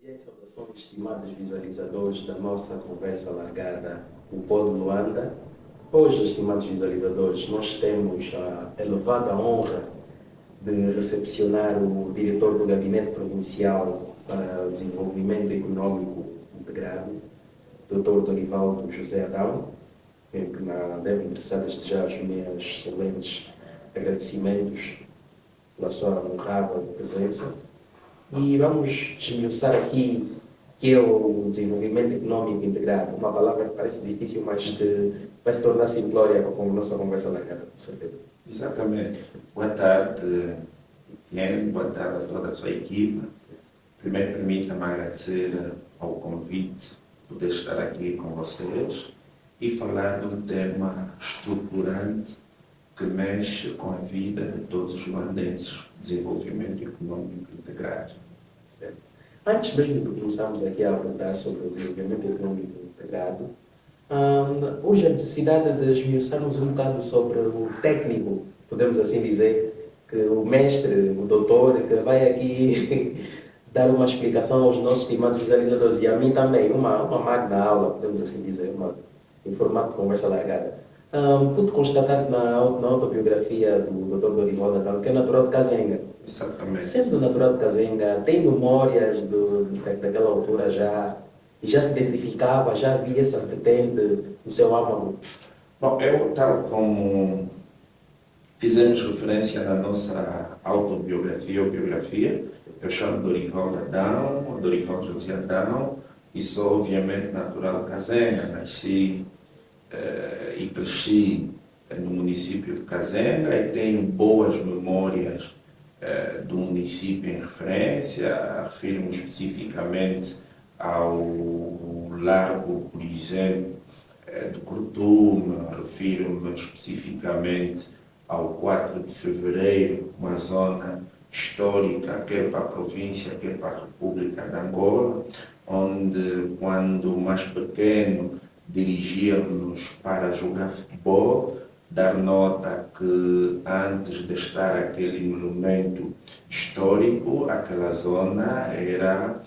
E saudações, estimados visualizadores da nossa conversa alargada, o Pó de Luanda. Hoje, estimados visualizadores, nós temos a elevada honra de recepcionar o diretor do Gabinete Provincial para o Desenvolvimento Econômico Integrado, Dr. Dorivaldo José Adão, em que devo interessar desde já os meus excelentes agradecimentos pela sua honrável presença. E vamos esmiuçar aqui que é o desenvolvimento econômico integrado, uma palavra que parece difícil, mas que vai se tornar simplória com a nossa conversa largada, com certeza. Exatamente. Boa tarde, Tiene, boa tarde a toda a sua equipe. Primeiro, permita-me agradecer ao convite, poder estar aqui com vocês e falar de um tema estruturante que mexe com a vida de todos os luandenses, desenvolvimento econômico integrado. Certo. Antes mesmo de começarmos aqui a abordar sobre o desenvolvimento econômico integrado, hoje a necessidade de esmiuçarmos um bocado sobre o técnico, podemos assim dizer, que o mestre, o doutor, que vai aqui dar uma explicação aos nossos estimados visualizadores e a mim também, uma magna aula, podemos assim dizer, em formato de conversa largada. Pude constatar na autobiografia do Dr. Dorivaldo Adão que é natural de Kazenga. Exatamente. Sendo natural de Kazenga, tem memórias daquela altura já, e já se identificava, já havia essa vertente no seu âmago? Bom, eu, tal como fizemos referência na nossa autobiografia ou biografia, eu chamo Dorivaldo Adão, Dorivaldo José Adão, e sou obviamente natural de Kazenga, nasci e cresci no município de Kazenga e tenho boas memórias do município em referência. Refiro-me especificamente ao Largo, por exemplo, de Curtume, refiro-me especificamente ao 4 de Fevereiro, uma zona histórica, quer para a província, quer para a República de Angola, onde, quando mais pequeno, dirigíamos para jogar futebol, dar nota que antes de estar aquele monumento histórico, aquela zona era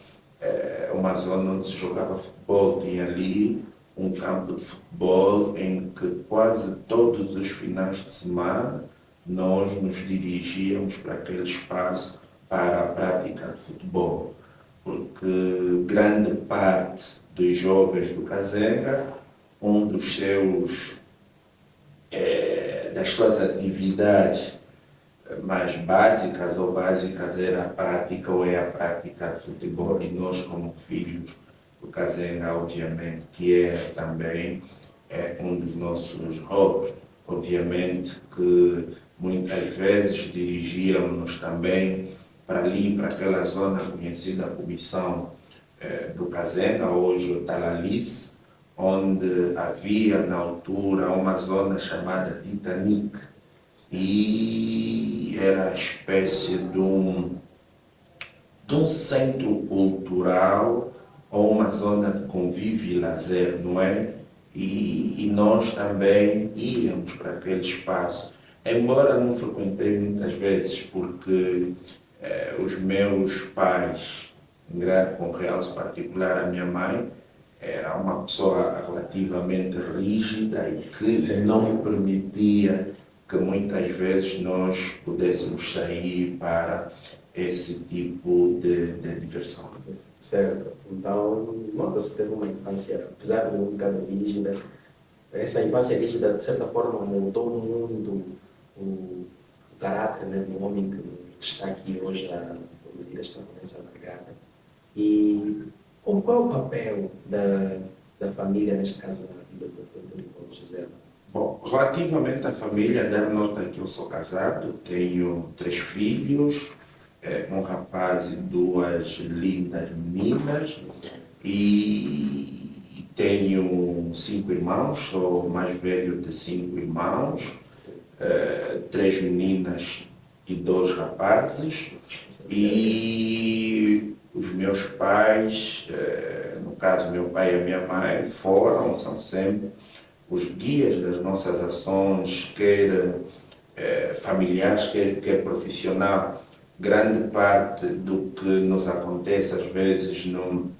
uma zona onde se jogava futebol. Tinha ali um campo de futebol em que quase todos os finais de semana nós nos dirigíamos para aquele espaço para a prática de futebol, porque grande parte dos jovens do Kazenga, das suas atividades mais básicas ou básicas era a prática ou é a prática de futebol, e nós, como filhos do Kazenga, obviamente que é também um dos nossos hobbies. Obviamente que muitas vezes dirigíamos também para ali, para aquela zona conhecida como Missão do Kazenga, hoje o Talalice, onde havia na altura uma zona chamada Titanic, e era a espécie de um centro cultural ou uma zona de convívio e lazer, não é? E nós também íamos para aquele espaço, embora não frequentei muitas vezes, porque os meus pais, com realce particular a minha mãe, era uma pessoa relativamente rígida e que não me permitia que muitas vezes nós pudéssemos sair para esse tipo de diversão. Certo. Então, nota-se que teve uma infância, apesar de um bocado rígida, essa infância rígida, de certa forma, moldou muito o caráter, né, do homem que está aqui hoje a conduzir esta conversa largada. E qual é o papel da família, neste caso, na vida do Dorivaldo José? Bom, relativamente à família, dar nota que eu sou casado, tenho 3 filhos, um rapaz e 2 lindas meninas, e tenho 5 irmãos, sou o mais velho de 5 irmãos, 3 meninas e 2 rapazes, e os meus pais, no caso meu pai e a minha mãe, são sempre os guias das nossas ações, quer familiares, quer profissional. grande parte do que nos acontece às vezes no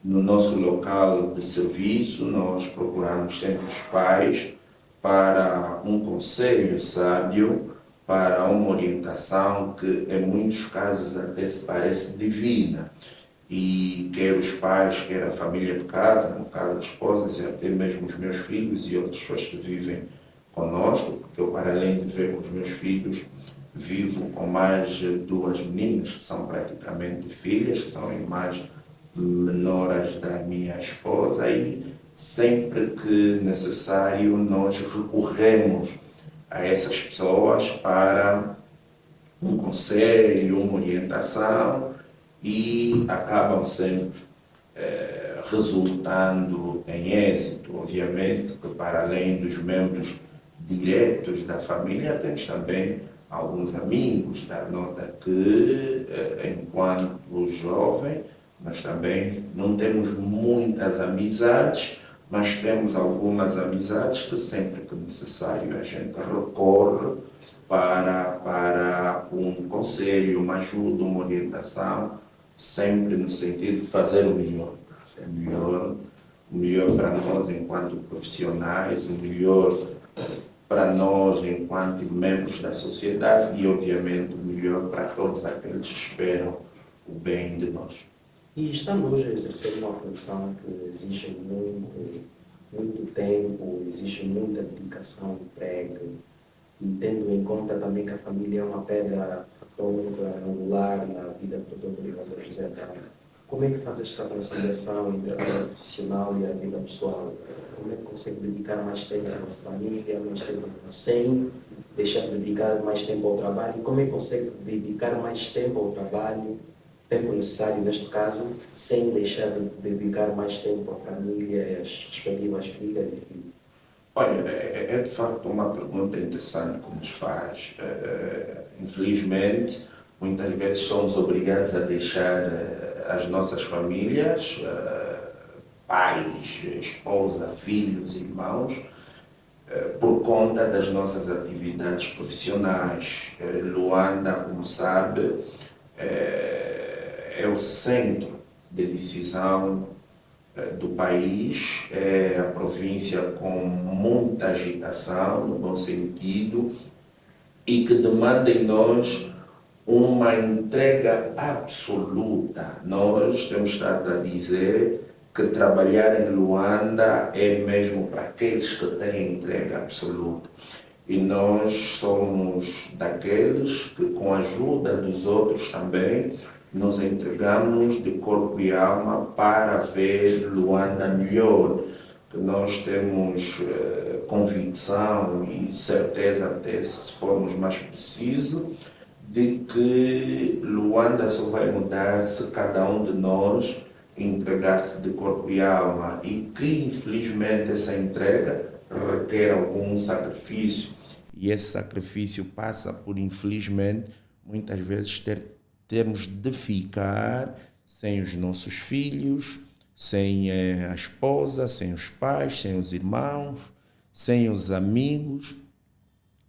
nosso local de serviço, nós procuramos sempre os pais para um conselho sábio, para uma orientação que em muitos casos até se parece divina. E quer os pais, quer a família de casa, no caso as esposas e até mesmo os meus filhos e outras pessoas que vivem conosco, porque eu, para além de ver com os meus filhos, vivo com mais duas meninas que são praticamente filhas, que são irmãs menores da minha esposa, e sempre que necessário nós recorremos a essas pessoas para um conselho, uma orientação, e acabam sempre resultando em êxito. Obviamente que, para além dos membros diretos da família, temos também alguns amigos. Dar nota que, enquanto jovem, nós também não temos muitas amizades, mas temos algumas amizades que sempre que necessário a gente recorre para um conselho, uma ajuda, uma orientação, sempre no sentido de fazer o melhor. O melhor para nós enquanto profissionais, o melhor para nós enquanto membros da sociedade e, obviamente, o melhor para todos aqueles que esperam o bem de nós. E estamos hoje a exercer uma função que exige muito tempo, exige muita dedicação, emprego, e tendo em conta também que a família é uma pedra angular na vida do Dr. Dorivaldo José Adão. Como é que faz esta conciliação entre a vida profissional e a vida pessoal? Como é que consegue dedicar mais tempo à família, mais tempo sem deixar de dedicar mais tempo ao trabalho? E como é que consegue dedicar mais tempo ao trabalho, tempo necessário neste caso, sem deixar de dedicar mais tempo à família e às respectivas filhas e filhos? Olha, é de facto uma pergunta interessante que nos faz. Infelizmente, muitas vezes somos obrigados a deixar as nossas famílias, pais, esposa, filhos, irmãos, por conta das nossas atividades profissionais. Luanda, como sabe, é o centro de decisão do país, é a província com muita agitação, no bom sentido, e que demanda em nós uma entrega absoluta. Nós temos estado a dizer que trabalhar em Luanda é mesmo para aqueles que têm entrega absoluta. E nós somos daqueles que, com a ajuda dos outros também, nos entregamos de corpo e alma para ver Luanda melhor. Que nós temos convicção e certeza, até se formos mais precisos, de que Luanda só vai mudar se cada um de nós entregar-se de corpo e alma, e que, infelizmente, essa entrega requer algum sacrifício. E esse sacrifício passa por, infelizmente, muitas vezes termos de ficar sem os nossos filhos, sem a esposa, sem os pais, sem os irmãos, sem os amigos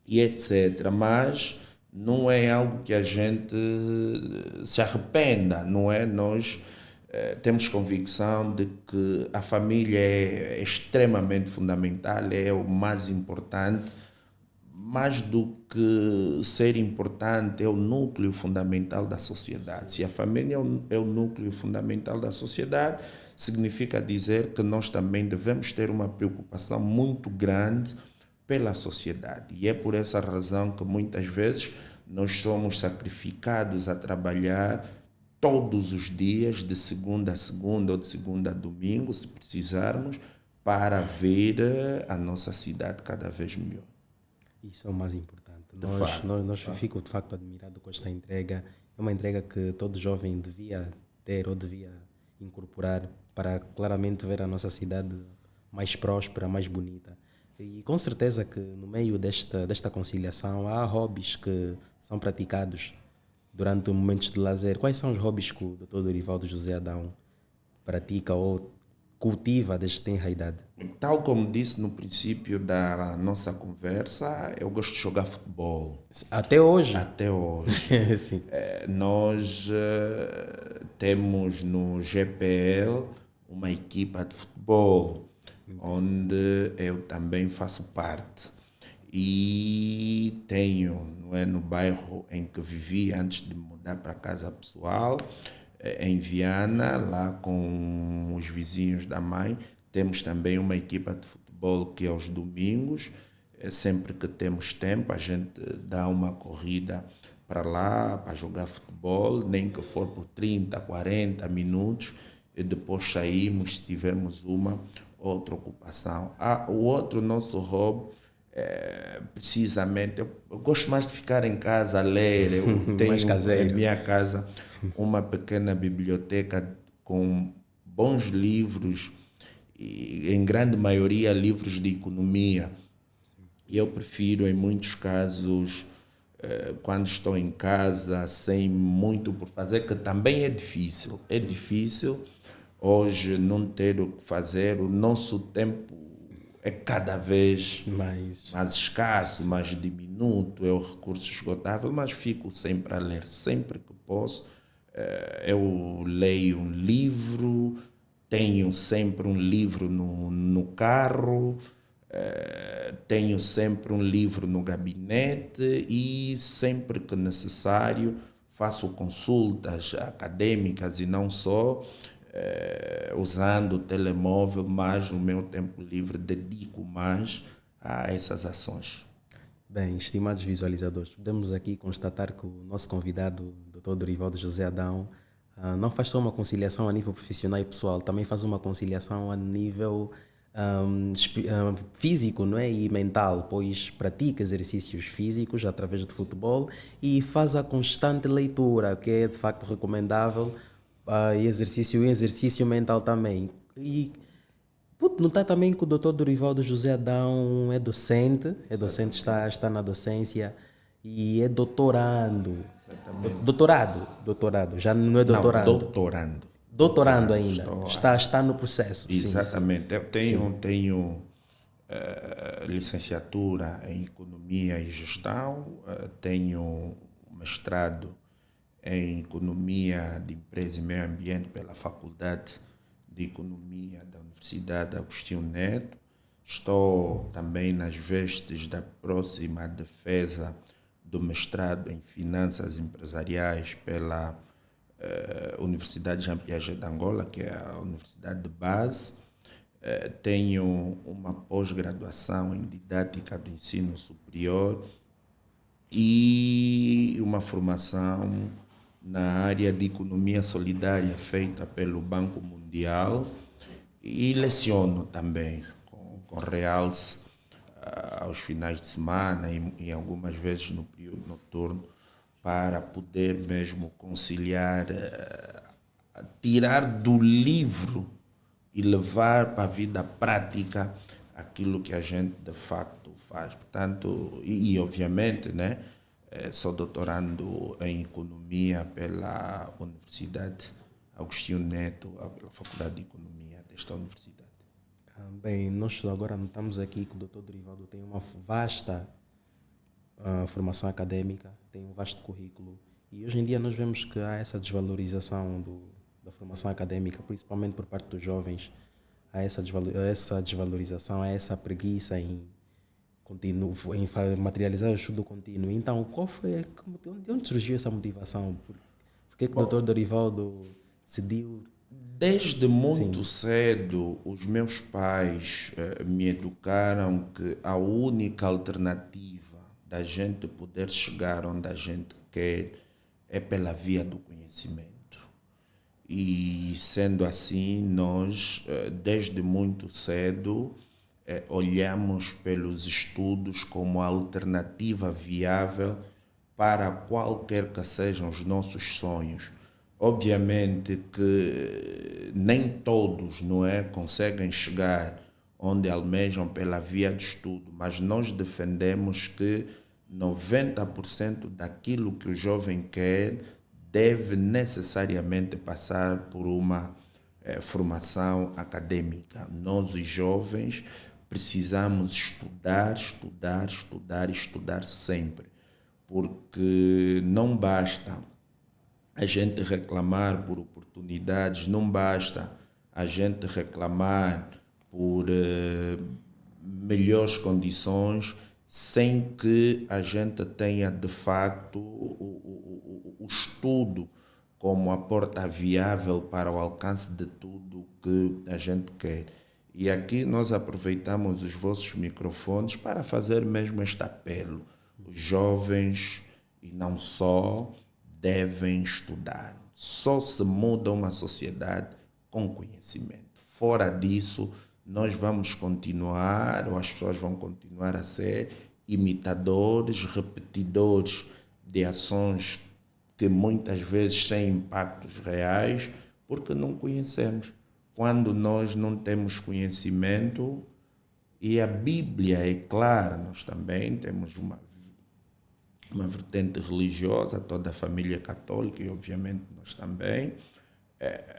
e etc. Mas não é algo que a gente se arrependa, não é? Nós temos convicção de que a família é extremamente fundamental, é o mais importante. Mais do que ser importante, é o núcleo fundamental da sociedade. Se a família é o núcleo fundamental da sociedade, significa dizer que nós também devemos ter uma preocupação muito grande pela sociedade. E é por essa razão que muitas vezes nós somos sacrificados a trabalhar todos os dias, de segunda a segunda ou de segunda a domingo, se precisarmos, para ver a nossa cidade cada vez melhor. Isso é o mais importante. Nós fico de facto admirado com esta entrega. É uma entrega que todo jovem devia ter ou devia incorporar para claramente ver a nossa cidade mais próspera, mais bonita. E com certeza que no meio desta conciliação há hobbies que são praticados durante momentos de lazer. Quais são os hobbies que o Dr. Dorivaldo José Adão pratica ou cultiva desde que tem a idade? Tal como disse no princípio da nossa conversa, eu gosto de jogar futebol. Até hoje? Até hoje. Sim. Nós temos no GPL uma equipa de futebol, onde eu também faço parte. E tenho, não é, no bairro em que vivi antes de mudar para a casa pessoal, em Viana, lá com os vizinhos da mãe, temos também uma equipa de futebol que aos domingos, sempre que temos tempo, a gente dá uma corrida para lá, para jogar futebol, nem que for por 30, 40 minutos, e depois saímos se tivermos uma outra ocupação. O outro nosso hobby, precisamente, eu gosto mais de ficar em casa a ler. Eu tenho em minha casa uma pequena biblioteca com bons livros, e em grande maioria livros de economia. E eu prefiro, em muitos casos, quando estou em casa sem muito por fazer, que também é difícil. É difícil hoje não ter o que fazer. O nosso tempo é cada vez mais escasso, mais diminuto, é o recurso esgotável, mas fico sempre a ler, sempre que posso. Eu leio um livro, tenho sempre um livro no carro, tenho sempre um livro no gabinete e sempre que necessário faço consultas acadêmicas e não só, usando o telemóvel, mas no meu tempo livre dedico mais a essas ações. Bem, estimados visualizadores, podemos aqui constatar que o nosso convidado, Dr. Dorivaldo José Adão, não faz só uma conciliação a nível profissional e pessoal, também faz uma conciliação a nível físico, não é? E mental, pois pratica exercícios físicos através do futebol e faz a constante leitura, que é de facto recomendável, e exercício mental também. E pude notar também que o Dr. Dorivaldo José Adão é docente, está na docência e é doutorando. Exatamente. Doutorado, já não é doutorando. Não, doutorando. Doutorando ainda, está no processo. Exatamente, sim. Eu tenho licenciatura em Economia e Gestão, tenho mestrado em Economia de Empresa e Meio Ambiente pela Faculdade de Economia da Universidade Agostinho Neto. Estou também nas vestes da próxima defesa do mestrado em Finanças Empresariais pela Universidade Jean Piaget de Angola, que é a universidade de base. Tenho uma pós-graduação em Didática do Ensino Superior e uma formação na área de Economia Solidária feita pelo Banco Mundial e leciono também, com realce aos finais de semana e algumas vezes no período noturno, para poder mesmo conciliar, tirar do livro e levar para a vida prática aquilo que a gente de facto faz. Portanto, e obviamente, né, sou doutorando em Economia pela Universidade Agostinho Neto, pela Faculdade de Economia desta universidade. Bem, nós agora notamos aqui que o Dr. Dorivaldo tem uma vasta formação acadêmica, tem um vasto currículo e hoje em dia nós vemos que há essa desvalorização da formação acadêmica, principalmente por parte dos jovens, há essa desvalorização, há essa preguiça em materializar o estudo contínuo. Então, de onde surgiu essa motivação? Por que o Dr. Dorivaldo decidiu? Desde muito cedo, os meus pais me educaram que a única alternativa da gente poder chegar onde a gente quer é pela via do conhecimento. E sendo assim, nós, desde muito cedo, olhamos pelos estudos como a alternativa viável para qualquer que sejam os nossos sonhos. Obviamente que nem todos, não é, conseguem chegar onde almejam pela via do estudo, mas nós defendemos que 90% daquilo que o jovem quer deve necessariamente passar por uma formação acadêmica. Nós, os jovens, precisamos estudar sempre, porque não basta a gente reclamar por oportunidades, não basta a gente reclamar por melhores condições, sem que a gente tenha de facto o estudo como a porta viável para o alcance de tudo que a gente quer. E aqui nós aproveitamos os vossos microfones para fazer mesmo este apelo. Os jovens, e não só, devem estudar. Só se muda uma sociedade com conhecimento. Fora disso, nós vamos continuar, ou as pessoas vão continuar a ser imitadores, repetidores de ações que muitas vezes têm impactos reais, porque não conhecemos. Quando nós não temos conhecimento, e a Bíblia é clara, nós também temos uma vertente religiosa, toda a família católica, e obviamente nós também,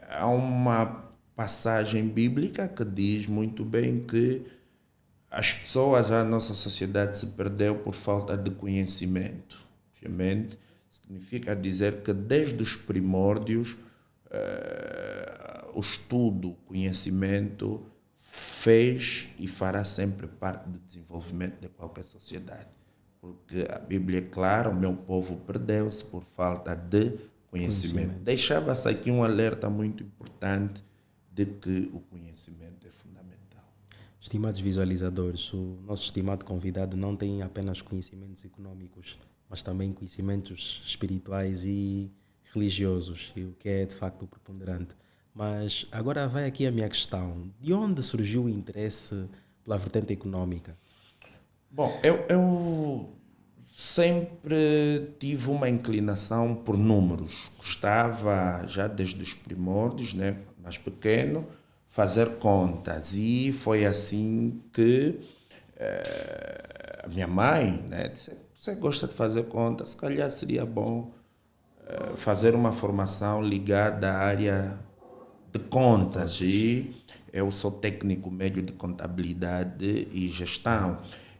há uma passagem bíblica que diz muito bem que as pessoas, a nossa sociedade se perdeu por falta de conhecimento. Obviamente, significa dizer que desde os primórdios, o estudo, o conhecimento fez e fará sempre parte do desenvolvimento de qualquer sociedade. Porque a Bíblia é clara, o meu povo perdeu-se por falta de conhecimento. Deixava-se aqui um alerta muito importante de que o conhecimento é fundamental. Estimados visualizadores, o nosso estimado convidado não tem apenas conhecimentos econômicos, mas também conhecimentos espirituais e religiosos, e o que é de facto preponderante. Mas agora vai aqui a minha questão. De onde surgiu o interesse pela vertente econômica? Bom, eu sempre tive uma inclinação por números. Gostava, já desde os primórdios, né, mais pequeno, fazer contas. E foi assim que a minha mãe, né, disse: você gosta de fazer contas, se calhar seria bom fazer uma formação ligada à área de contas. E eu sou técnico médio de contabilidade e gestão.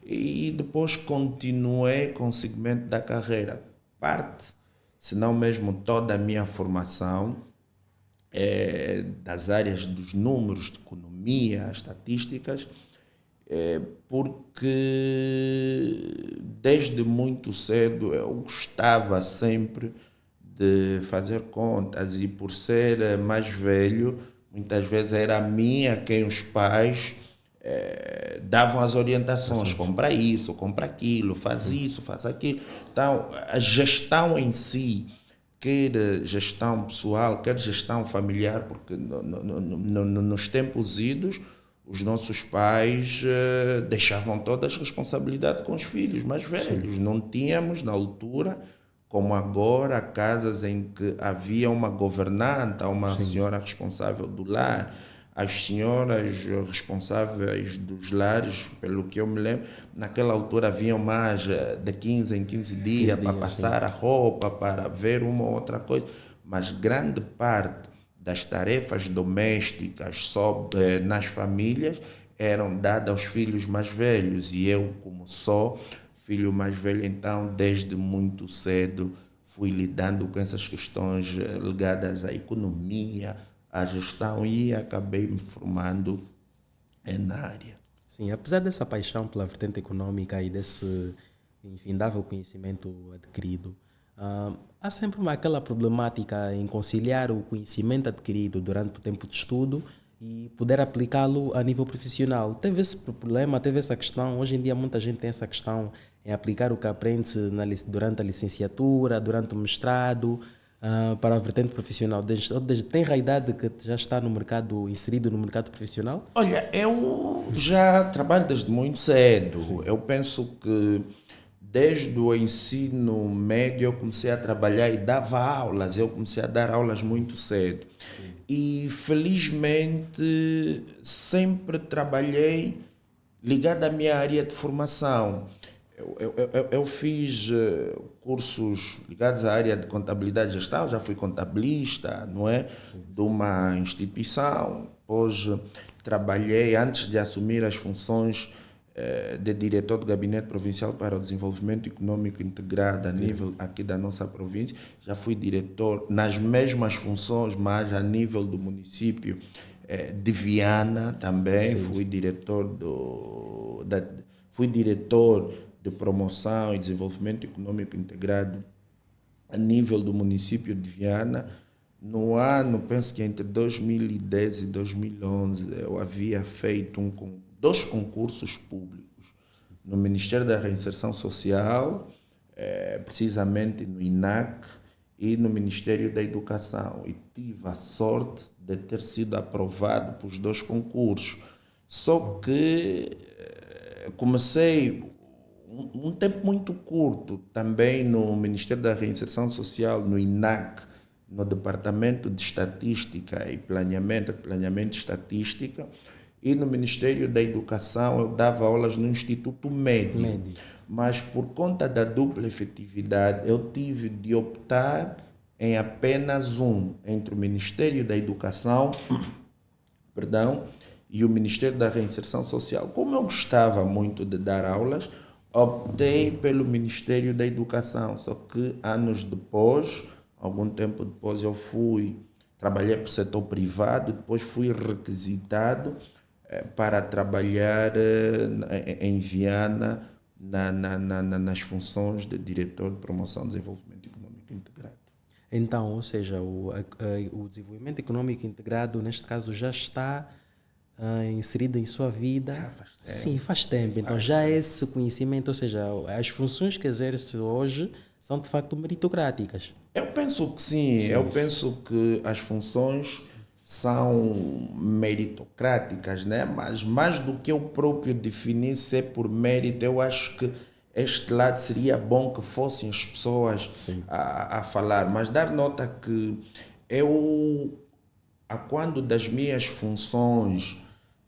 E depois continuei com o segmento da carreira. Parte, se não mesmo toda a minha formação, das áreas dos números, de economia, estatísticas, porque desde muito cedo eu gostava sempre de fazer contas, e por ser mais velho, muitas vezes era a mim a quem os pais davam as orientações: compra isso, compra aquilo, faz isso, faz aquilo. Então, a gestão em si, quer gestão pessoal, quer gestão familiar, porque nos tempos idos, os nossos pais deixavam todas as responsabilidades com os filhos mais velhos. Sim. Não tínhamos, na altura, como agora, casas em que havia uma governanta, uma senhora responsável do lar. As senhoras responsáveis dos lares, pelo que eu me lembro, naquela altura haviam mais de 15 em 15 dias para passar a roupa, para ver uma ou outra coisa. Mas grande parte das tarefas domésticas nas famílias eram dadas aos filhos mais velhos. E eu, como sou filho mais velho, então, desde muito cedo, fui lidando com essas questões ligadas à economia, a gestão, e acabei me formando na área. Sim, apesar dessa paixão pela vertente econômica e desse infindável conhecimento adquirido, há sempre aquela problemática em conciliar o conhecimento adquirido durante o tempo de estudo e poder aplicá-lo a nível profissional. Teve esse problema, teve essa questão. Hoje em dia muita gente tem essa questão em aplicar o que aprende durante a licenciatura, durante o mestrado, para a vertente profissional. Tem a idade que já está no mercado, inserido no mercado profissional? Olha, eu já trabalho desde muito cedo. Sim. Eu penso que desde o ensino médio eu comecei a trabalhar e dava aulas. Eu comecei a dar aulas muito cedo. Sim. E felizmente sempre trabalhei ligado à minha área de formação. Eu fiz cursos ligados à área de contabilidade e gestão, já fui contabilista, não é? De uma instituição. Hoje trabalhei, antes de assumir as funções de diretor do Gabinete Provincial para o Desenvolvimento Econômico Integrado a nível aqui da nossa província, já fui diretor nas mesmas funções, mas a nível do município de Viana também. Sim. Fui diretor de promoção e desenvolvimento econômico integrado a nível do município de Viana. No ano, penso que entre 2010 e 2011, eu havia feito 2 concursos públicos no Ministério da Reinserção Social, precisamente no INAC, e no Ministério da Educação. E tive a sorte de ter sido aprovado para os 2 concursos. Só que comecei um tempo muito curto também no Ministério da Reinserção Social, no INAC, no Departamento de Estatística e Planeamento e Estatística, e no Ministério da Educação eu dava aulas no Instituto Médio. Mas por conta da dupla efetividade eu tive de optar em apenas entre o Ministério da Educação e o Ministério da Reinserção Social. Como eu gostava muito de dar aulas, optei pelo Ministério da Educação, só que anos depois, algum tempo depois, trabalhei para o setor privado, depois fui requisitado para trabalhar em Viana nas funções de diretor de promoção e desenvolvimento econômico integrado. Então, ou seja, o desenvolvimento econômico integrado, neste caso, já está inserido em sua vida. Faz tempo. Sim, faz tempo. Então já esse conhecimento, ou seja, as funções que exerce hoje são de facto meritocráticas. Eu penso que sim. Eu penso que as funções são meritocráticas, né? Mas mais do que eu próprio definir se é por mérito, eu acho que este lado seria bom que fossem as pessoas a falar. Mas dar nota que quando das minhas funções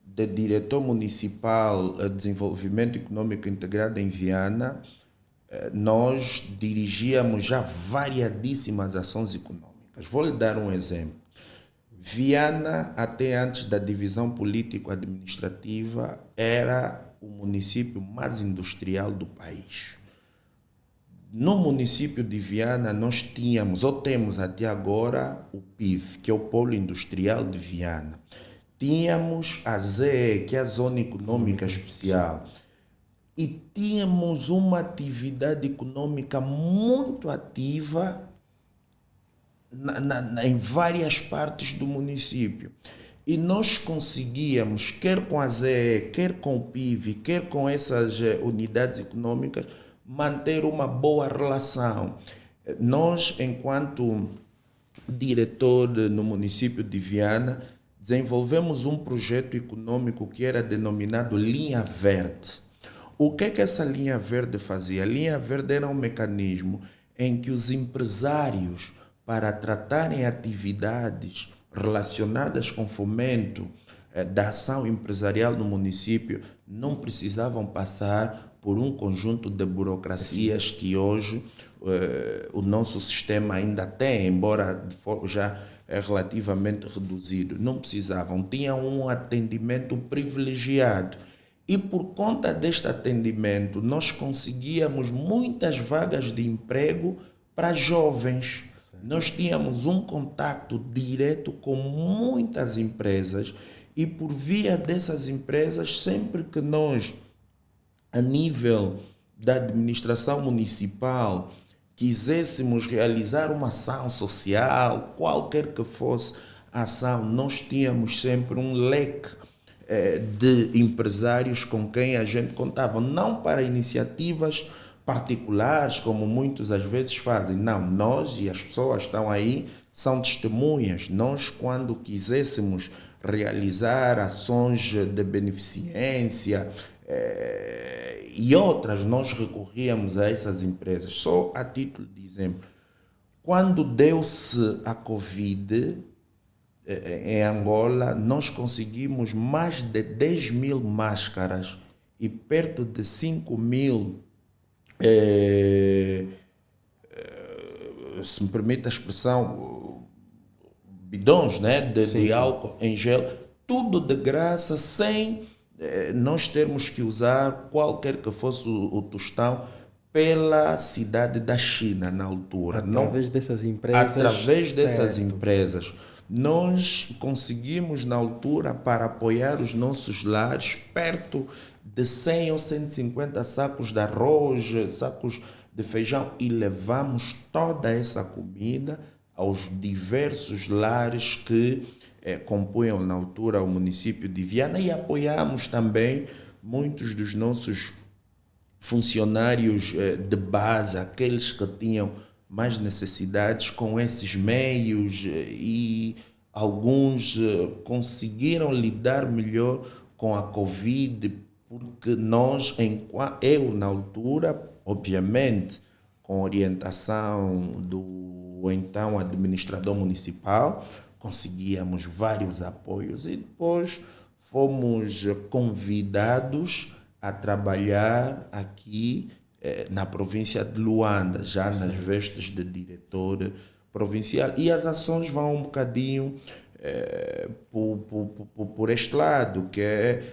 de diretor municipal de desenvolvimento econômico integrado em Viana, nós dirigíamos já variadíssimas ações econômicas. Vou lhe dar um exemplo. Viana, até antes da divisão político-administrativa, era o município mais industrial do país. No município de Viana, nós temos até agora o PIV, que é o Polo Industrial de Viana. Tínhamos a ZE, que é a Zona Econômica Especial. E tínhamos uma atividade econômica muito ativa em várias partes do município. E nós conseguíamos, quer com a ZE, quer com o PIV, quer com essas unidades econômicas, manter uma boa relação. Nós, enquanto diretor no município de Viana, desenvolvemos um projeto econômico que era denominado Linha Verde. O que é que essa linha verde fazia? A linha verde era um mecanismo em que os empresários, para tratarem atividades relacionadas com fomento da ação empresarial no município, não precisavam passar por um conjunto de burocracias que hoje o nosso sistema ainda tem, embora já é relativamente reduzido. Não precisavam, tinham um atendimento privilegiado. E por conta deste atendimento, nós conseguíamos muitas vagas de emprego para jovens. Nós tínhamos um contato direto com muitas empresas e por via dessas empresas, sempre que nós, a nível da administração municipal, quiséssemos realizar uma ação social, qualquer que fosse a ação, nós tínhamos sempre um leque de empresários com quem a gente contava, não para iniciativas particulares, como muitos às vezes fazem. Não, nós e as pessoas que estão aí são testemunhas. Nós, quando quiséssemos realizar ações de beneficência e outras, nós recorríamos a essas empresas. Só a título de exemplo, quando deu-se a Covid em Angola, nós conseguimos mais de 10 mil máscaras e perto de 5 mil se me permite a expressão, bidões, né, de álcool em gel, tudo de graça, sem nós termos que usar qualquer que fosse o tostão pela cidade da China na altura. Através dessas empresas. Através dessas empresas. Nós conseguimos na altura, para apoiar os nossos lares, perto de 100 ou 150 sacos de arroz, sacos de feijão, e levamos toda essa comida aos diversos lares que compunham na altura o município de Viana, e apoiamos também muitos dos nossos funcionários de base, aqueles que tinham mais necessidades, com esses meios, e alguns conseguiram lidar melhor com a Covid, porque eu na altura, obviamente, com orientação do então administrador municipal, conseguíamos vários apoios, e depois fomos convidados a trabalhar aqui na província de Luanda, já nas vestes de diretor provincial, e as ações vão um bocadinho por este lado, que é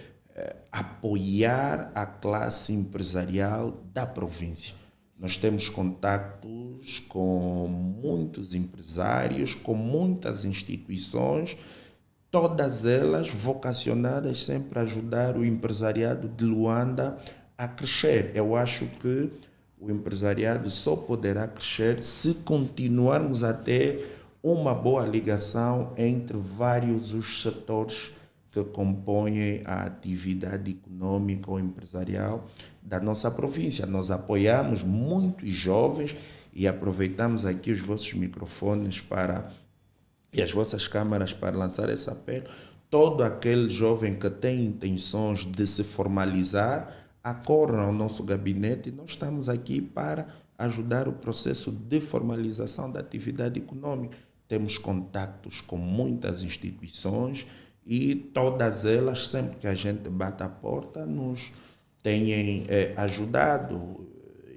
apoiar a classe empresarial da província. Nós temos contactos com muitos empresários, com muitas instituições, todas elas vocacionadas sempre a ajudar o empresariado de Luanda a crescer. Eu acho que o empresariado só poderá crescer se continuarmos a ter uma boa ligação entre vários os setores que compõem a atividade econômica ou empresarial da nossa província. Nós apoiamos muitos jovens, e aproveitamos aqui os vossos microfones e as vossas câmaras para lançar esse apelo. Todo aquele jovem que tem intenções de se formalizar, acorram ao nosso gabinete, e nós estamos aqui para ajudar o processo de formalização da atividade econômica. Temos contactos com muitas instituições, e todas elas, sempre que a gente bate a porta, nos têm ajudado.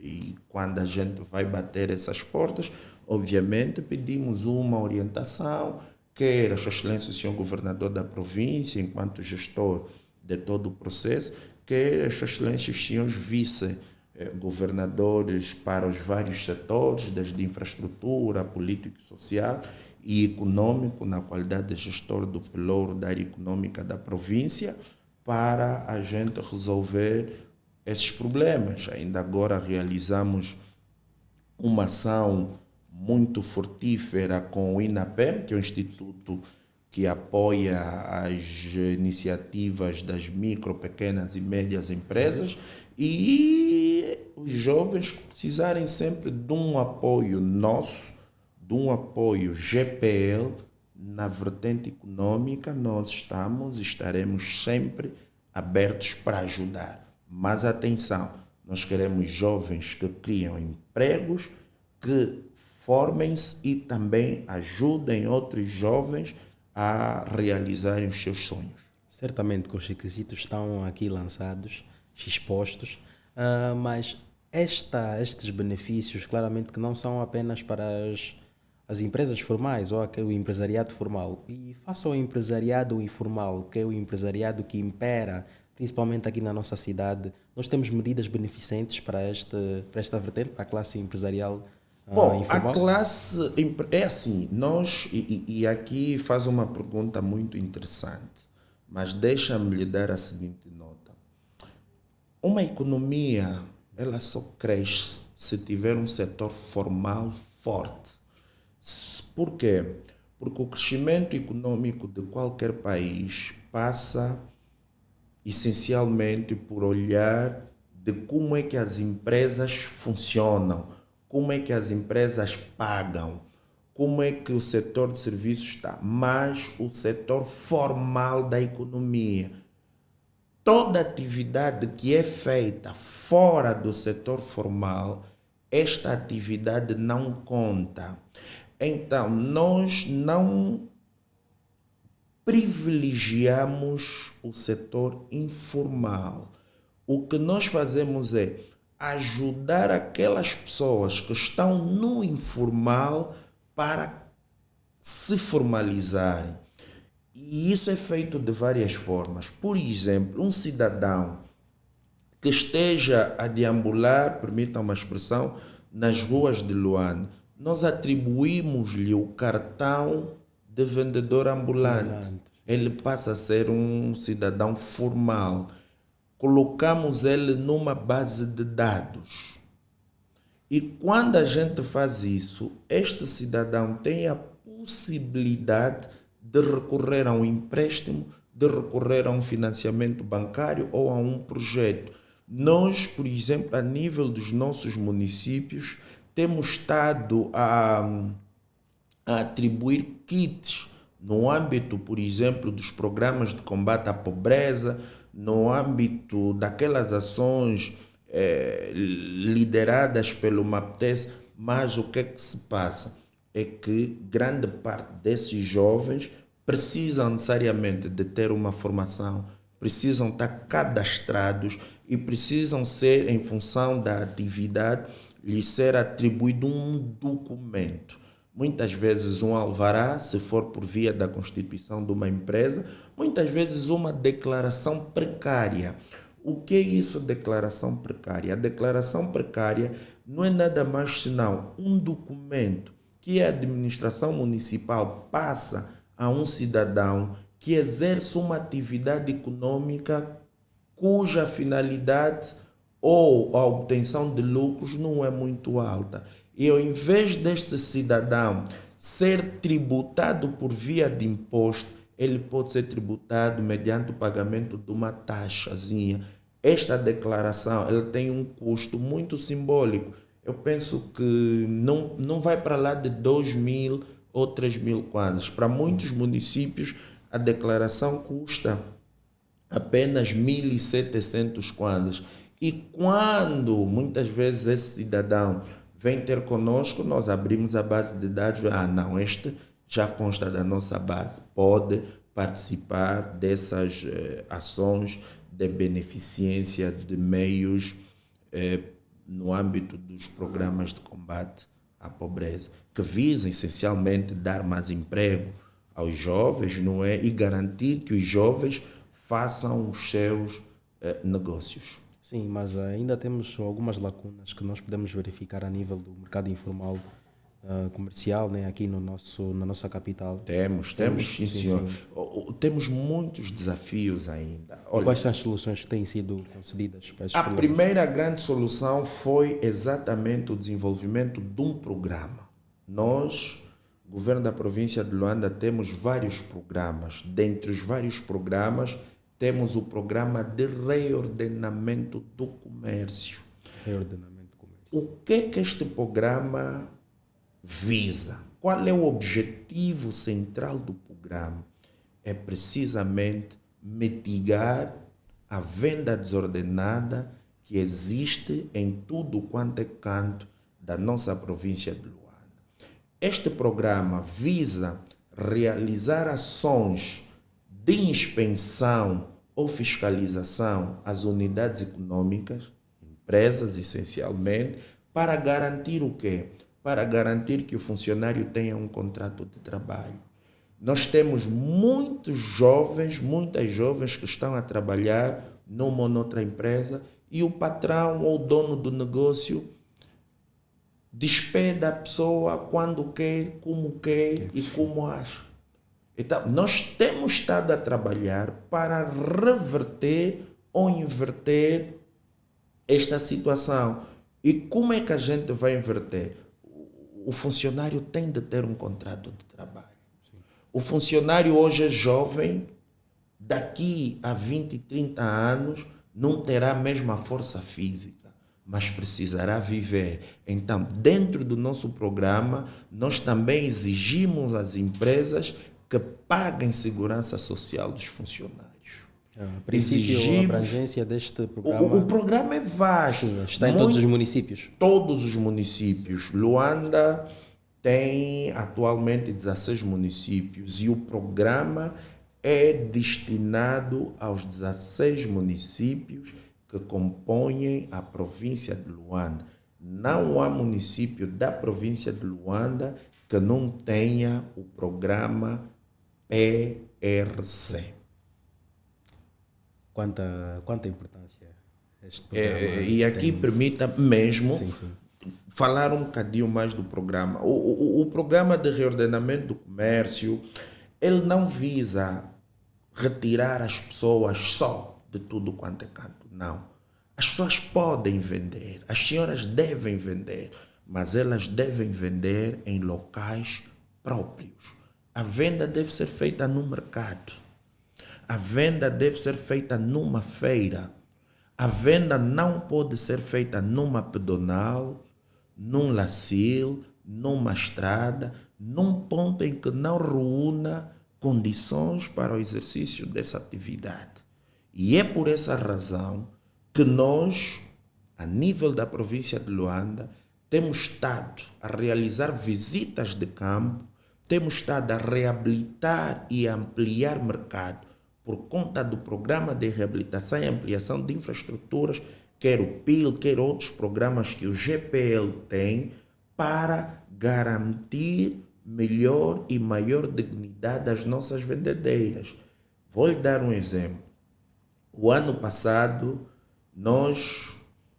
E quando a gente vai bater essas portas, obviamente pedimos uma orientação, quer a Sua Excelência o Senhor Governador da província, enquanto gestor de todo o processo, quer a Sua Excelência os Senhores Vice-Governadores para os vários setores, desde infraestrutura, político e social e econômico, na qualidade de gestor do pelouro da área econômica da província, para a gente resolver esses problemas. Ainda agora realizamos uma ação muito frutífera com o INAPEM, que é o Instituto que apoia as iniciativas das micro, pequenas e médias empresas, e os jovens precisarem sempre de um apoio nosso, de um apoio GPL na vertente econômica. Nós estaremos sempre abertos para ajudar. Mas atenção, nós queremos jovens que criam empregos, que formem-se e também ajudem outros jovens a realizarem os seus sonhos. Certamente que os requisitos estão aqui lançados, expostos, mas estes benefícios claramente que não são apenas para as empresas formais ou o empresariado formal. E face ao empresariado informal, que é o empresariado que impera, principalmente aqui na nossa cidade, nós temos medidas beneficentes para esta vertente, para a classe empresarial Bom, informal? a classe é assim, e aqui faz uma pergunta muito interessante, mas deixa-me lhe dar a seguinte nota. Uma economia, ela só cresce se tiver um setor formal forte. Por quê? Porque o crescimento econômico de qualquer país passa essencialmente por olhar de como é que as empresas funcionam, como é que as empresas pagam, como é que o setor de serviços está, mas o setor formal da economia. Toda atividade que é feita fora do setor formal, esta atividade não conta. Então, nós não privilegiamos o setor informal. O que nós fazemos é ajudar aquelas pessoas que estão no informal para se formalizarem. E isso é feito de várias formas. Por exemplo, um cidadão que esteja a deambular, permitam uma expressão, nas ruas de Luanda, nós atribuímos-lhe o cartão de vendedor ambulante. Ele passa a ser um cidadão formal. Colocamos ele numa base de dados. E quando a gente faz isso, este cidadão tem a possibilidade de recorrer a um empréstimo, de recorrer a um financiamento bancário ou a um projeto. Nós, por exemplo, a nível dos nossos municípios, temos estado a atribuir kits no âmbito, por exemplo, dos programas de combate à pobreza, no âmbito daquelas ações lideradas pelo MAPTES. Mas o que é que se passa? É que grande parte desses jovens precisam necessariamente de ter uma formação, precisam estar cadastrados e precisam ser, em função da atividade, lhes ser atribuído um documento. Muitas vezes um alvará, se for por via da constituição de uma empresa, muitas vezes uma declaração precária. O que é isso, declaração precária? A declaração precária não é nada mais senão um documento que a administração municipal passa a um cidadão que exerce uma atividade econômica cuja finalidade ou a obtenção de lucros não é muito alta. E ao invés deste cidadão ser tributado por via de imposto, ele pode ser tributado mediante o pagamento de uma taxazinha. Esta declaração ela tem um custo muito simbólico. Eu penso que não vai para lá de 2.000 ou 3.000 kwanzas. Para muitos municípios, a declaração custa apenas 1.700 kwanzas. E quando muitas vezes esse cidadão vem ter conosco, nós abrimos a base de dados. Não, este já consta da nossa base, pode participar dessas ações de beneficência de meios no âmbito dos programas de combate à pobreza, que visam essencialmente dar mais emprego aos jovens, não é? E garantir que os jovens façam os seus negócios. Sim, mas ainda temos algumas lacunas que nós podemos verificar a nível do mercado informal comercial, né, aqui na nossa capital. Temos sim, senhor. Sim. Temos muitos desafios ainda. Olha, quais são as soluções que têm sido concedidas para esses problemas? A primeira grande solução foi exatamente o desenvolvimento de um programa. Nós, governo da província de Luanda, temos vários programas. Dentre os vários programas, temos o programa de reordenamento do comércio. Reordenamento do comércio. O que é que este programa visa? Qual é o objetivo central do programa? É precisamente mitigar a venda desordenada que existe em tudo quanto é canto da nossa província de Luanda. Este programa visa realizar ações de inspeção ou fiscalização às unidades econômicas, empresas essencialmente, para garantir o quê? Para garantir que o funcionário tenha um contrato de trabalho. Nós temos muitas jovens que estão a trabalhar numa ou noutra empresa e o patrão ou o dono do negócio despede a pessoa quando quer e como acha. Então, nós temos estado a trabalhar para reverter ou inverter esta situação. E como é que a gente vai inverter? O funcionário tem de ter um contrato de trabalho. Sim. O funcionário hoje é jovem, daqui a 20, 30 anos não terá a mesma força física, mas precisará viver. Então, dentro do nosso programa, nós também exigimos às empresas que paguem segurança social dos funcionários. A princípio, a abrangência deste programa... O programa é vasto. Sim, está em todos os municípios. Todos os municípios. Luanda tem atualmente 16 municípios e o programa é destinado aos 16 municípios que compõem a província de Luanda. Não há município da província de Luanda que não tenha o programa PRC. Quanta importância este programa E aqui tem? permita mesmo Sim. falar um bocadinho mais do programa. O programa de reordenamento do comércio, ele não visa retirar as pessoas só de tudo quanto é canto, não. As pessoas podem vender, as senhoras devem vender, mas elas devem vender em locais próprios. A venda deve ser feita no mercado. A venda deve ser feita numa feira. A venda não pode ser feita numa pedonal, num lacil, numa estrada, num ponto em que não reúna condições para o exercício dessa atividade. E é por essa razão que nós, a nível da província de Luanda, temos estado a realizar visitas de campo, temos estado a reabilitar e ampliar mercado por conta do programa de reabilitação e ampliação de infraestruturas, quer o PIL, quer outros programas que o GPL tem, para garantir melhor e maior dignidade às nossas vendedeiras. Vou lhe dar um exemplo. O ano passado, nós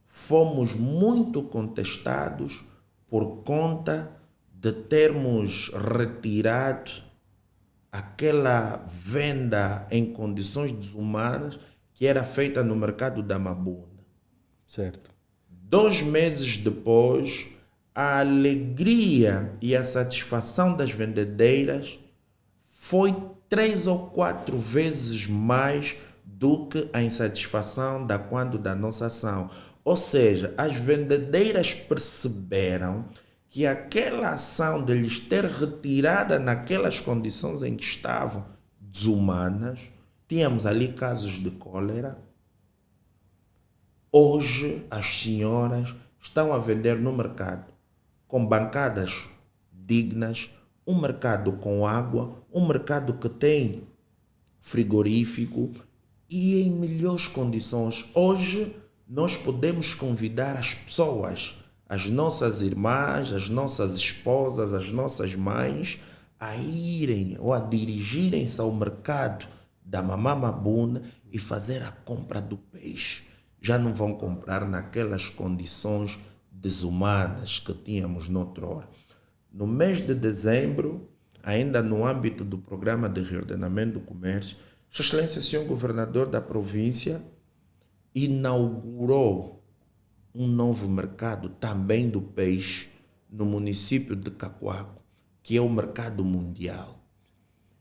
fomos muito contestados por conta de termos retirado aquela venda em condições desumanas que era feita no mercado da Mabunda. Certo. 2 meses depois, a alegria e a satisfação das vendedeiras foi 3 ou 4 vezes mais do que a insatisfação da nossa ação. Ou seja, as vendedeiras perceberam que aquela ação de lhes ter retirada naquelas condições em que estavam desumanas, tínhamos ali casos de cólera. Hoje as senhoras estão a vender no mercado com bancadas dignas, um mercado com água, um mercado que tem frigorífico e em melhores condições. Hoje nós podemos convidar as pessoas, as nossas irmãs, as nossas esposas, as nossas mães, a irem ou a dirigirem-se ao mercado da Mamã Mabunda e fazer a compra do peixe. Já não vão comprar naquelas condições desumanas que tínhamos noutrora. No mês de dezembro, ainda no âmbito do programa de reordenamento do comércio, Sua Excelência, Sr. Governador da província, inaugurou um novo mercado também do peixe no município de Cacoaco, que é o mercado mundial.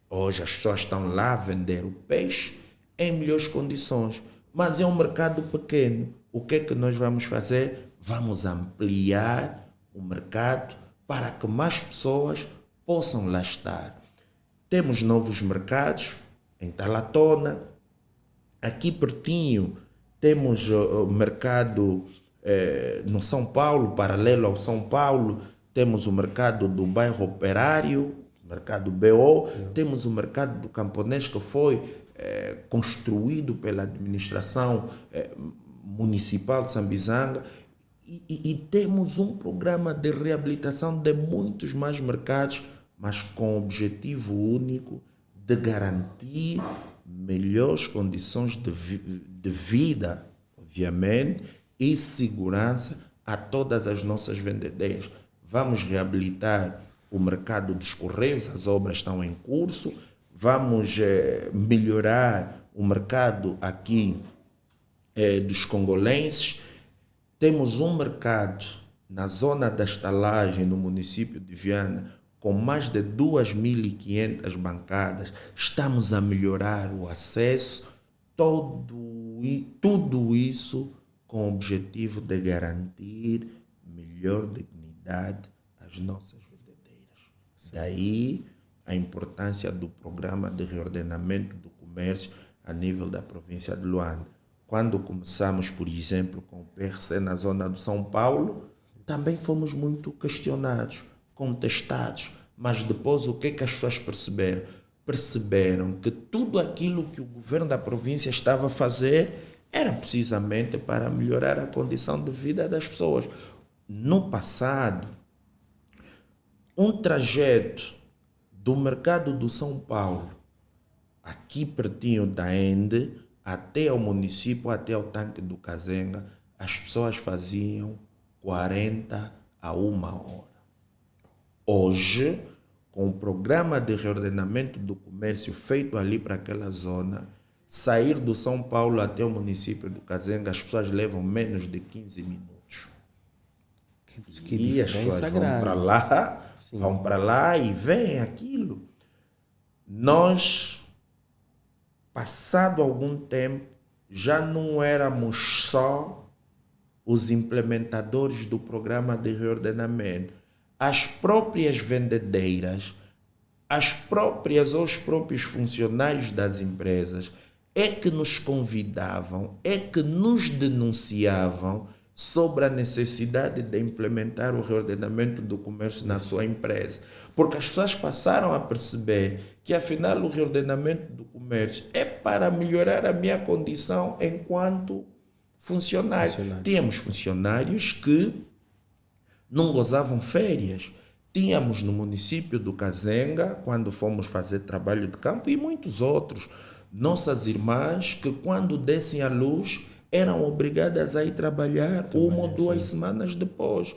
Hoje as pessoas estão lá a vender o peixe em melhores condições, mas é um mercado pequeno. O que é que nós vamos fazer? Vamos ampliar o mercado para que mais pessoas possam lá estar. Temos novos mercados em Talatona, aqui pertinho temos o mercado no São Paulo, paralelo ao São Paulo, temos o mercado do bairro Operário, mercado BO, temos o mercado do Camponês que foi construído pela administração municipal de Sambizanga e temos um programa de reabilitação de muitos mais mercados, mas com o objetivo único de garantir melhores condições de vida, obviamente, e segurança a todas as nossas vendedeiras. Vamos reabilitar o mercado dos Correios, as obras estão em curso. Vamos melhorar o mercado aqui dos congolenses. Temos um mercado na zona da estalagem, no município de Viana, com mais de 2.500 bancadas. Estamos a melhorar o acesso, tudo isso com o objetivo de garantir melhor dignidade às nossas vendedeiras. Daí a importância do programa de reordenamento do comércio a nível da província de Luanda. Quando começamos, por exemplo, com o PRC na zona do São Paulo, também fomos muito questionados, contestados, mas depois o que é que as pessoas perceberam? Perceberam que tudo aquilo que o governo da província estava a fazer era precisamente para melhorar a condição de vida das pessoas. No passado, um trajeto do mercado do São Paulo, aqui pertinho da Ende, até o município, até o tanque do Kazenga, as pessoas faziam 40 a 1 hora. Hoje, com o programa de reordenamento do comércio feito ali para aquela zona, sair do São Paulo até o município do Kazenga, as pessoas levam menos de 15 minutos. E as pessoas vão para lá e veem aquilo. Nós, passado algum tempo, já não éramos só os implementadores do programa de reordenamento. As próprias vendedeiras, os próprios funcionários das empresas é que nos convidavam, é que nos denunciavam sobre a necessidade de implementar o reordenamento do comércio na sua empresa. Porque as pessoas passaram a perceber que, afinal, o reordenamento do comércio é para melhorar a minha condição enquanto funcionário. Tínhamos funcionários que não gozavam férias. Tínhamos no município do Kazenga, quando fomos fazer trabalho de campo, e muitos outros, nossas irmãs que, quando dessem à luz, eram obrigadas a ir trabalhar 1 ou 2 semanas depois.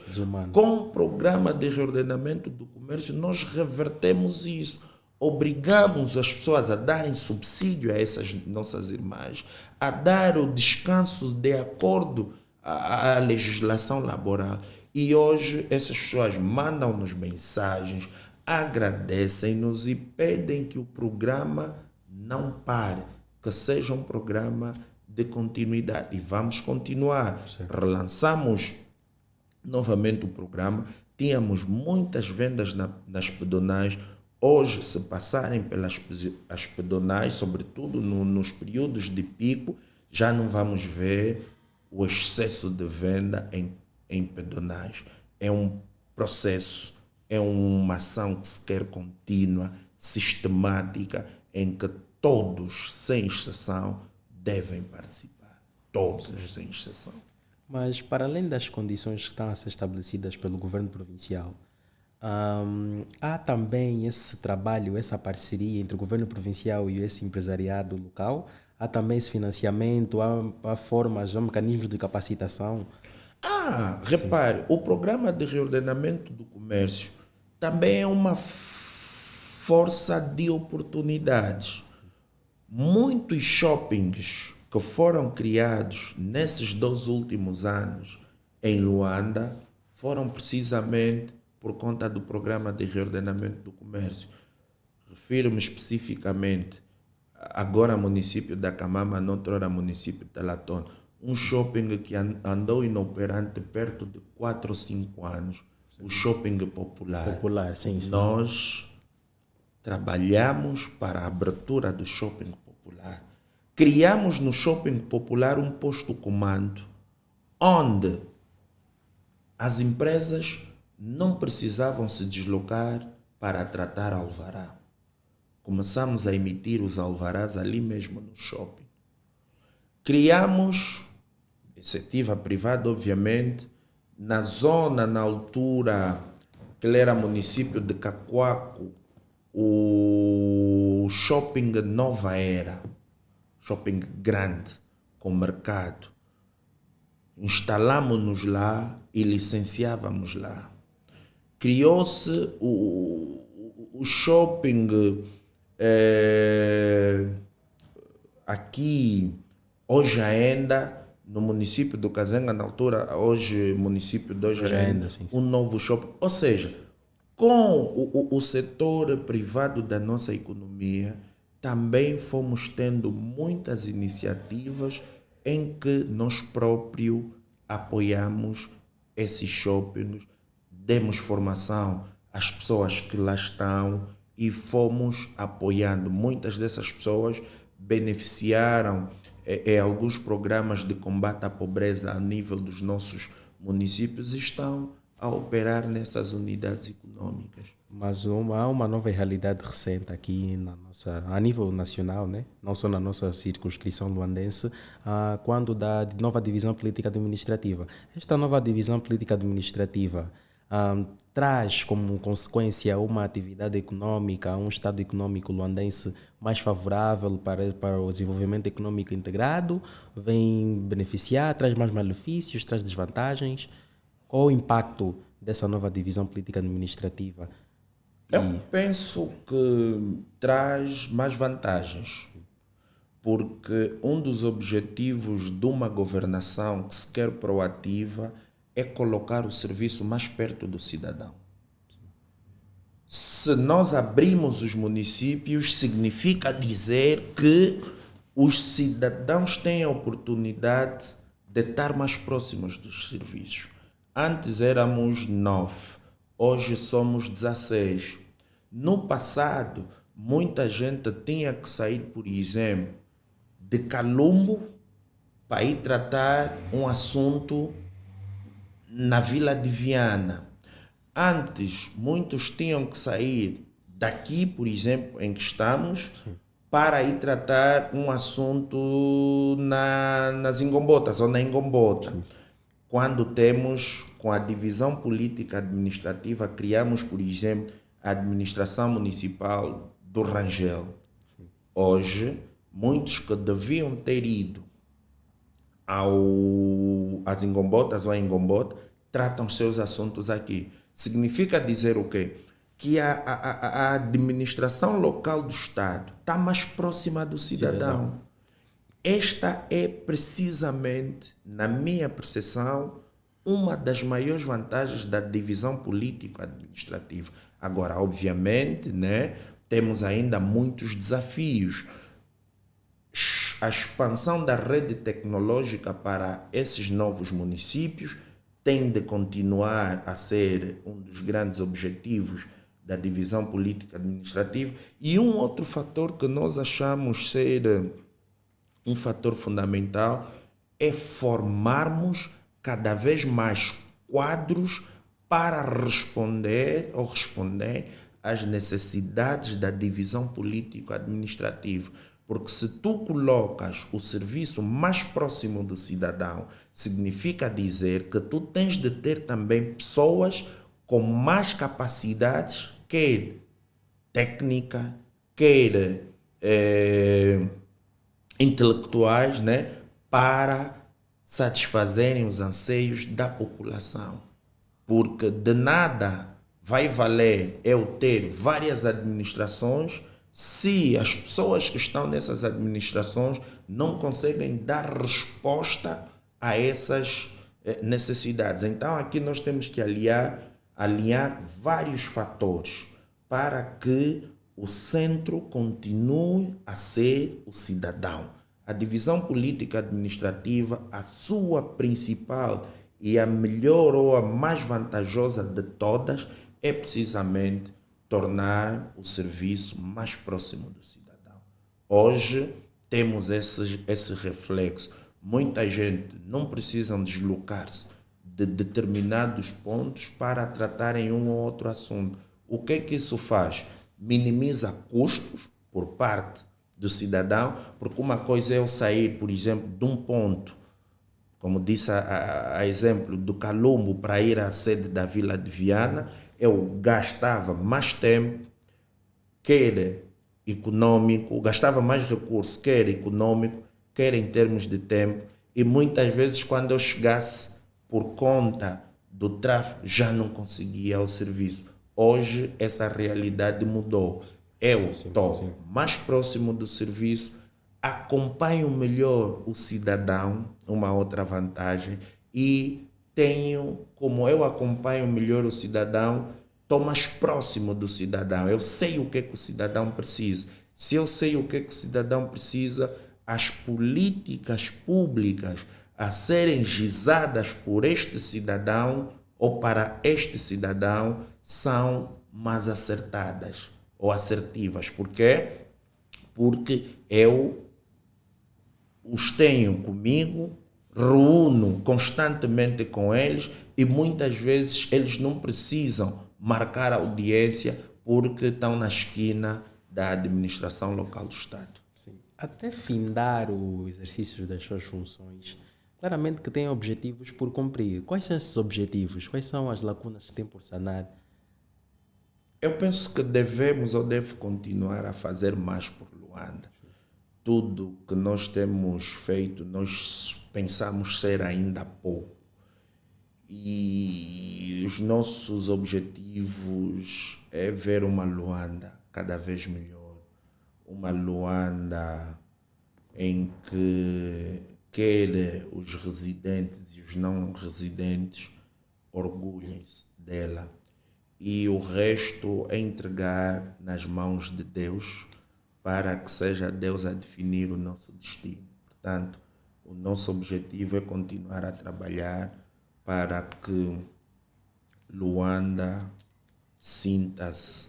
Com o programa de reordenamento do comércio, nós revertemos isso. Obrigamos as pessoas a darem subsídio a essas nossas irmãs, a dar o descanso de acordo à legislação laboral. E hoje essas pessoas mandam-nos mensagens, agradecem-nos e pedem que o programa não pare, que seja um programa de continuidade. E vamos continuar. Relançamos novamente o programa. Tínhamos muitas vendas nas pedonais. Hoje, se passarem pelas as pedonais, sobretudo nos períodos de pico, já não vamos ver o excesso de venda em pedonais. É um processo, é uma ação que se quer contínua, sistemática, em que todos, sem exceção, devem participar. Todos, sem exceção. Mas, para além das condições que estão a ser estabelecidas pelo governo provincial, há também esse trabalho, essa parceria entre o governo provincial e esse empresariado local? Há também esse financiamento, há formas, há mecanismos de capacitação? Repare, o programa de reordenamento do comércio também é uma força de oportunidades. Muitos shoppings que foram criados nesses 2 últimos anos em Luanda foram precisamente por conta do programa de reordenamento do comércio. Refiro-me especificamente agora ao município da Camama, noutrora município de Talatona, um shopping que andou inoperante perto de 4 ou 5 anos, o Shopping Popular. Sim. Nós trabalhamos para a abertura do Shopping Popular. Criamos no Shopping Popular um posto-comando, onde as empresas não precisavam se deslocar para tratar alvará. Começamos a emitir os alvarás ali mesmo no shopping. Criamos, iniciativa privada, obviamente, na zona, na altura que ele era município de Cacoaco, o Shopping Nova Era, shopping grande, com mercado. Instalamos-nos lá e licenciávamos lá. Criou-se o shopping aqui, hoje ainda, no município do Kazenga, na altura, hoje município de hoje ainda, um novo shopping. Ou seja, com o setor privado da nossa economia, também fomos tendo muitas iniciativas em que nós próprios apoiamos esses shoppings, demos formação às pessoas que lá estão e fomos apoiando. Muitas dessas pessoas beneficiaram alguns programas de combate à pobreza a nível dos nossos municípios e estão a operar nessas unidades econômicas. Mas há uma nova realidade recente aqui a nível nacional, né? Não só na nossa circunscrição luandense, quando da nova divisão política administrativa. Esta nova divisão política administrativa traz como consequência uma atividade econômica, um estado econômico luandense mais favorável para o desenvolvimento econômico integrado, vem beneficiar, traz mais malefícios, traz desvantagens. Qual o impacto dessa nova divisão política administrativa? Eu penso que traz mais vantagens, porque um dos objetivos de uma governação que se quer proativa é colocar o serviço mais perto do cidadão. Se nós abrimos os municípios, significa dizer que os cidadãos têm a oportunidade de estar mais próximos dos serviços. Antes éramos 9, hoje somos 16. No passado, muita gente tinha que sair, por exemplo, de Calumbo para ir tratar um assunto na Vila de Viana. Antes, muitos tinham que sair daqui, por exemplo, em que estamos, para ir tratar um assunto nas Ingombotas ou na Ingombota. Quando temos, com a divisão política administrativa, criamos, por exemplo, a administração municipal do Rangel. Hoje, muitos que deviam ter ido às Ingombotas ou à Ingombota tratam seus assuntos aqui. Significa dizer o quê? Que a administração local do Estado está mais próxima do cidadão. Esta é precisamente, na minha percepção, uma das maiores vantagens da divisão político-administrativa. Agora, obviamente, né, temos ainda muitos desafios. A expansão da rede tecnológica para esses novos municípios tem de continuar a ser um dos grandes objetivos da divisão política-administrativa. E um outro fator que nós achamos ser um fator fundamental é formarmos cada vez mais quadros para responder às necessidades da divisão político-administrativa. Porque se tu colocas o serviço mais próximo do cidadão, significa dizer que tu tens de ter também pessoas com mais capacidades, quer técnica, quer intelectuais, né, para satisfazerem os anseios da população. Porque de nada vai valer eu ter várias administrações se as pessoas que estão nessas administrações não conseguem dar resposta a essas necessidades. Então aqui nós temos que alinhar vários fatores para que o centro continue a ser o cidadão. A divisão política administrativa, a sua principal e a melhor ou a mais vantajosa de todas, é precisamente tornar o serviço mais próximo do cidadão. Hoje temos esse reflexo. Muita gente não precisa deslocar-se de determinados pontos para tratarem um ou outro assunto. O que é que isso faz? Minimiza custos por parte do cidadão, porque uma coisa é eu sair, por exemplo, de um ponto, como disse a exemplo do Calumbo, para ir à sede da Vila de Viana, eu gastava mais tempo, quer econômico, gastava mais recursos, quer econômico, quer em termos de tempo, e muitas vezes quando eu chegasse por conta do tráfego já não conseguia o serviço. Hoje essa realidade mudou. Eu estou mais próximo do serviço, acompanho melhor o cidadão, uma outra vantagem, e como eu acompanho melhor o cidadão, estou mais próximo do cidadão. Eu sei o que é que o cidadão precisa. Se eu sei o que é que o cidadão precisa, as políticas públicas a serem gizadas por este cidadão ou para este cidadão são mais acertadas ou assertivas. Por quê? Porque eu os tenho comigo, reúno constantemente com eles e muitas vezes eles não precisam marcar audiência porque estão na esquina da administração local do Estado. Sim. Até findar o exercício das suas funções, claramente que tem objetivos por cumprir. Quais são esses objetivos? Quais são as lacunas que tem por sanar? Eu penso que devemos ou deve continuar a fazer mais por Luanda. Tudo que nós temos feito, nós pensamos ser ainda pouco. E os nossos objetivos é ver uma Luanda cada vez melhor. Uma Luanda em que quer os residentes e os não residentes orgulhem-se dela. E o resto é entregar nas mãos de Deus para que seja Deus a definir o nosso destino. Portanto, o nosso objetivo é continuar a trabalhar para que Luanda sinta-se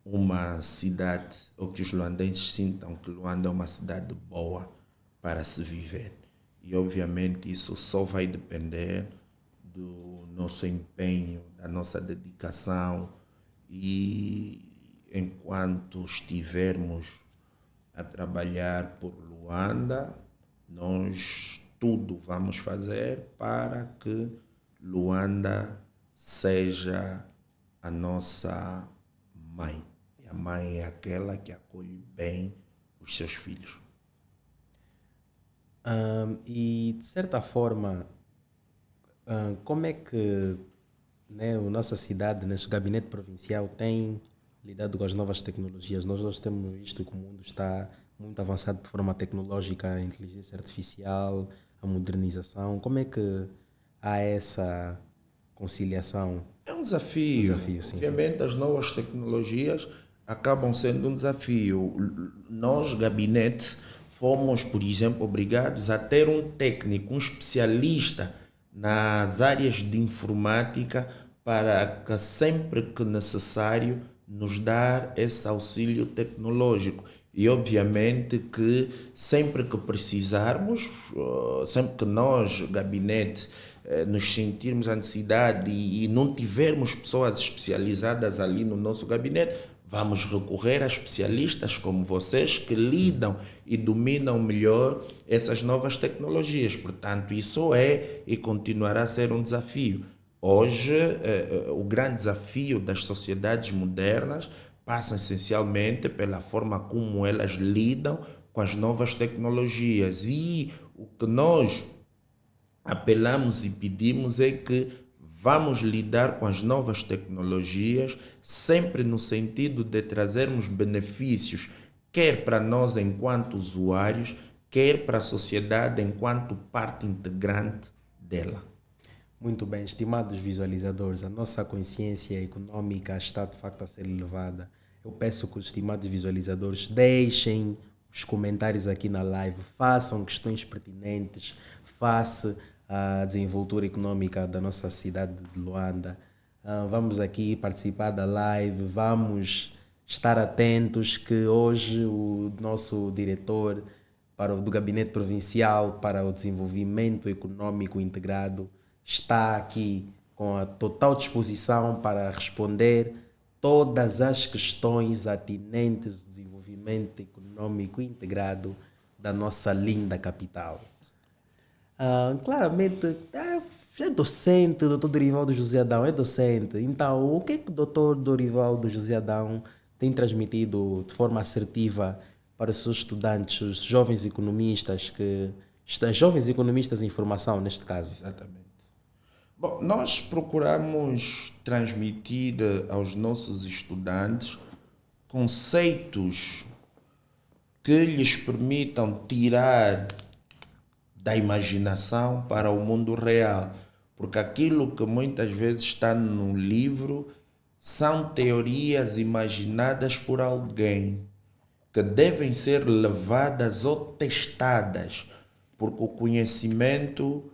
uma cidade, ou que os luandenses sintam que Luanda é uma cidade boa para se viver. E, obviamente, isso só vai depender do nosso empenho, da nossa dedicação e enquanto estivermos a trabalhar por Luanda, nós tudo vamos fazer para que Luanda seja a nossa mãe. E a mãe é aquela que acolhe bem os seus filhos. E, de certa forma, como é que, né, a nossa cidade, neste gabinete provincial, tem lidado com as novas tecnologias? Nós temos visto que o mundo está muito avançado de forma tecnológica, a inteligência artificial, a modernização. Como é que há essa conciliação? É um desafio. Sim, obviamente, sim. As novas tecnologias acabam sendo um desafio. Nós, gabinete, fomos, por exemplo, obrigados a ter um técnico, um especialista nas áreas de informática para que sempre que necessário nos dar esse auxílio tecnológico. E obviamente que sempre que precisarmos, sempre que nós, gabinete, nos sentirmos a necessidade e não tivermos pessoas especializadas ali no nosso gabinete, vamos recorrer a especialistas como vocês que lidam e dominam melhor essas novas tecnologias. Portanto, isso é e continuará a ser um desafio. Hoje, o grande desafio das sociedades modernas passa essencialmente pela forma como elas lidam com as novas tecnologias. E o que nós apelamos e pedimos é que vamos lidar com as novas tecnologias sempre no sentido de trazermos benefícios, quer para nós enquanto usuários, quer para a sociedade enquanto parte integrante dela. Muito bem, estimados visualizadores, a nossa consciência econômica está de facto a ser elevada. Eu peço que os estimados visualizadores deixem os comentários aqui na live, façam questões pertinentes face à desenvoltura econômica da nossa cidade de Luanda. Vamos aqui participar da live, vamos estar atentos que hoje o nosso diretor do Gabinete Provincial para o Desenvolvimento Econômico Integrado está aqui com a total disposição para responder todas as questões atinentes ao desenvolvimento econômico integrado da nossa linda capital. Claramente, é docente, o Dr. Dorivaldo José Adão é docente. Então, o que o Dr. Dorivaldo José Adão tem transmitido de forma assertiva para os seus estudantes, os jovens economistas jovens economistas em formação, neste caso? Exatamente. Bom, nós procuramos transmitir aos nossos estudantes conceitos que lhes permitam tirar da imaginação para o mundo real. Porque aquilo que muitas vezes está no livro são teorias imaginadas por alguém que devem ser levadas ou testadas, porque o conhecimento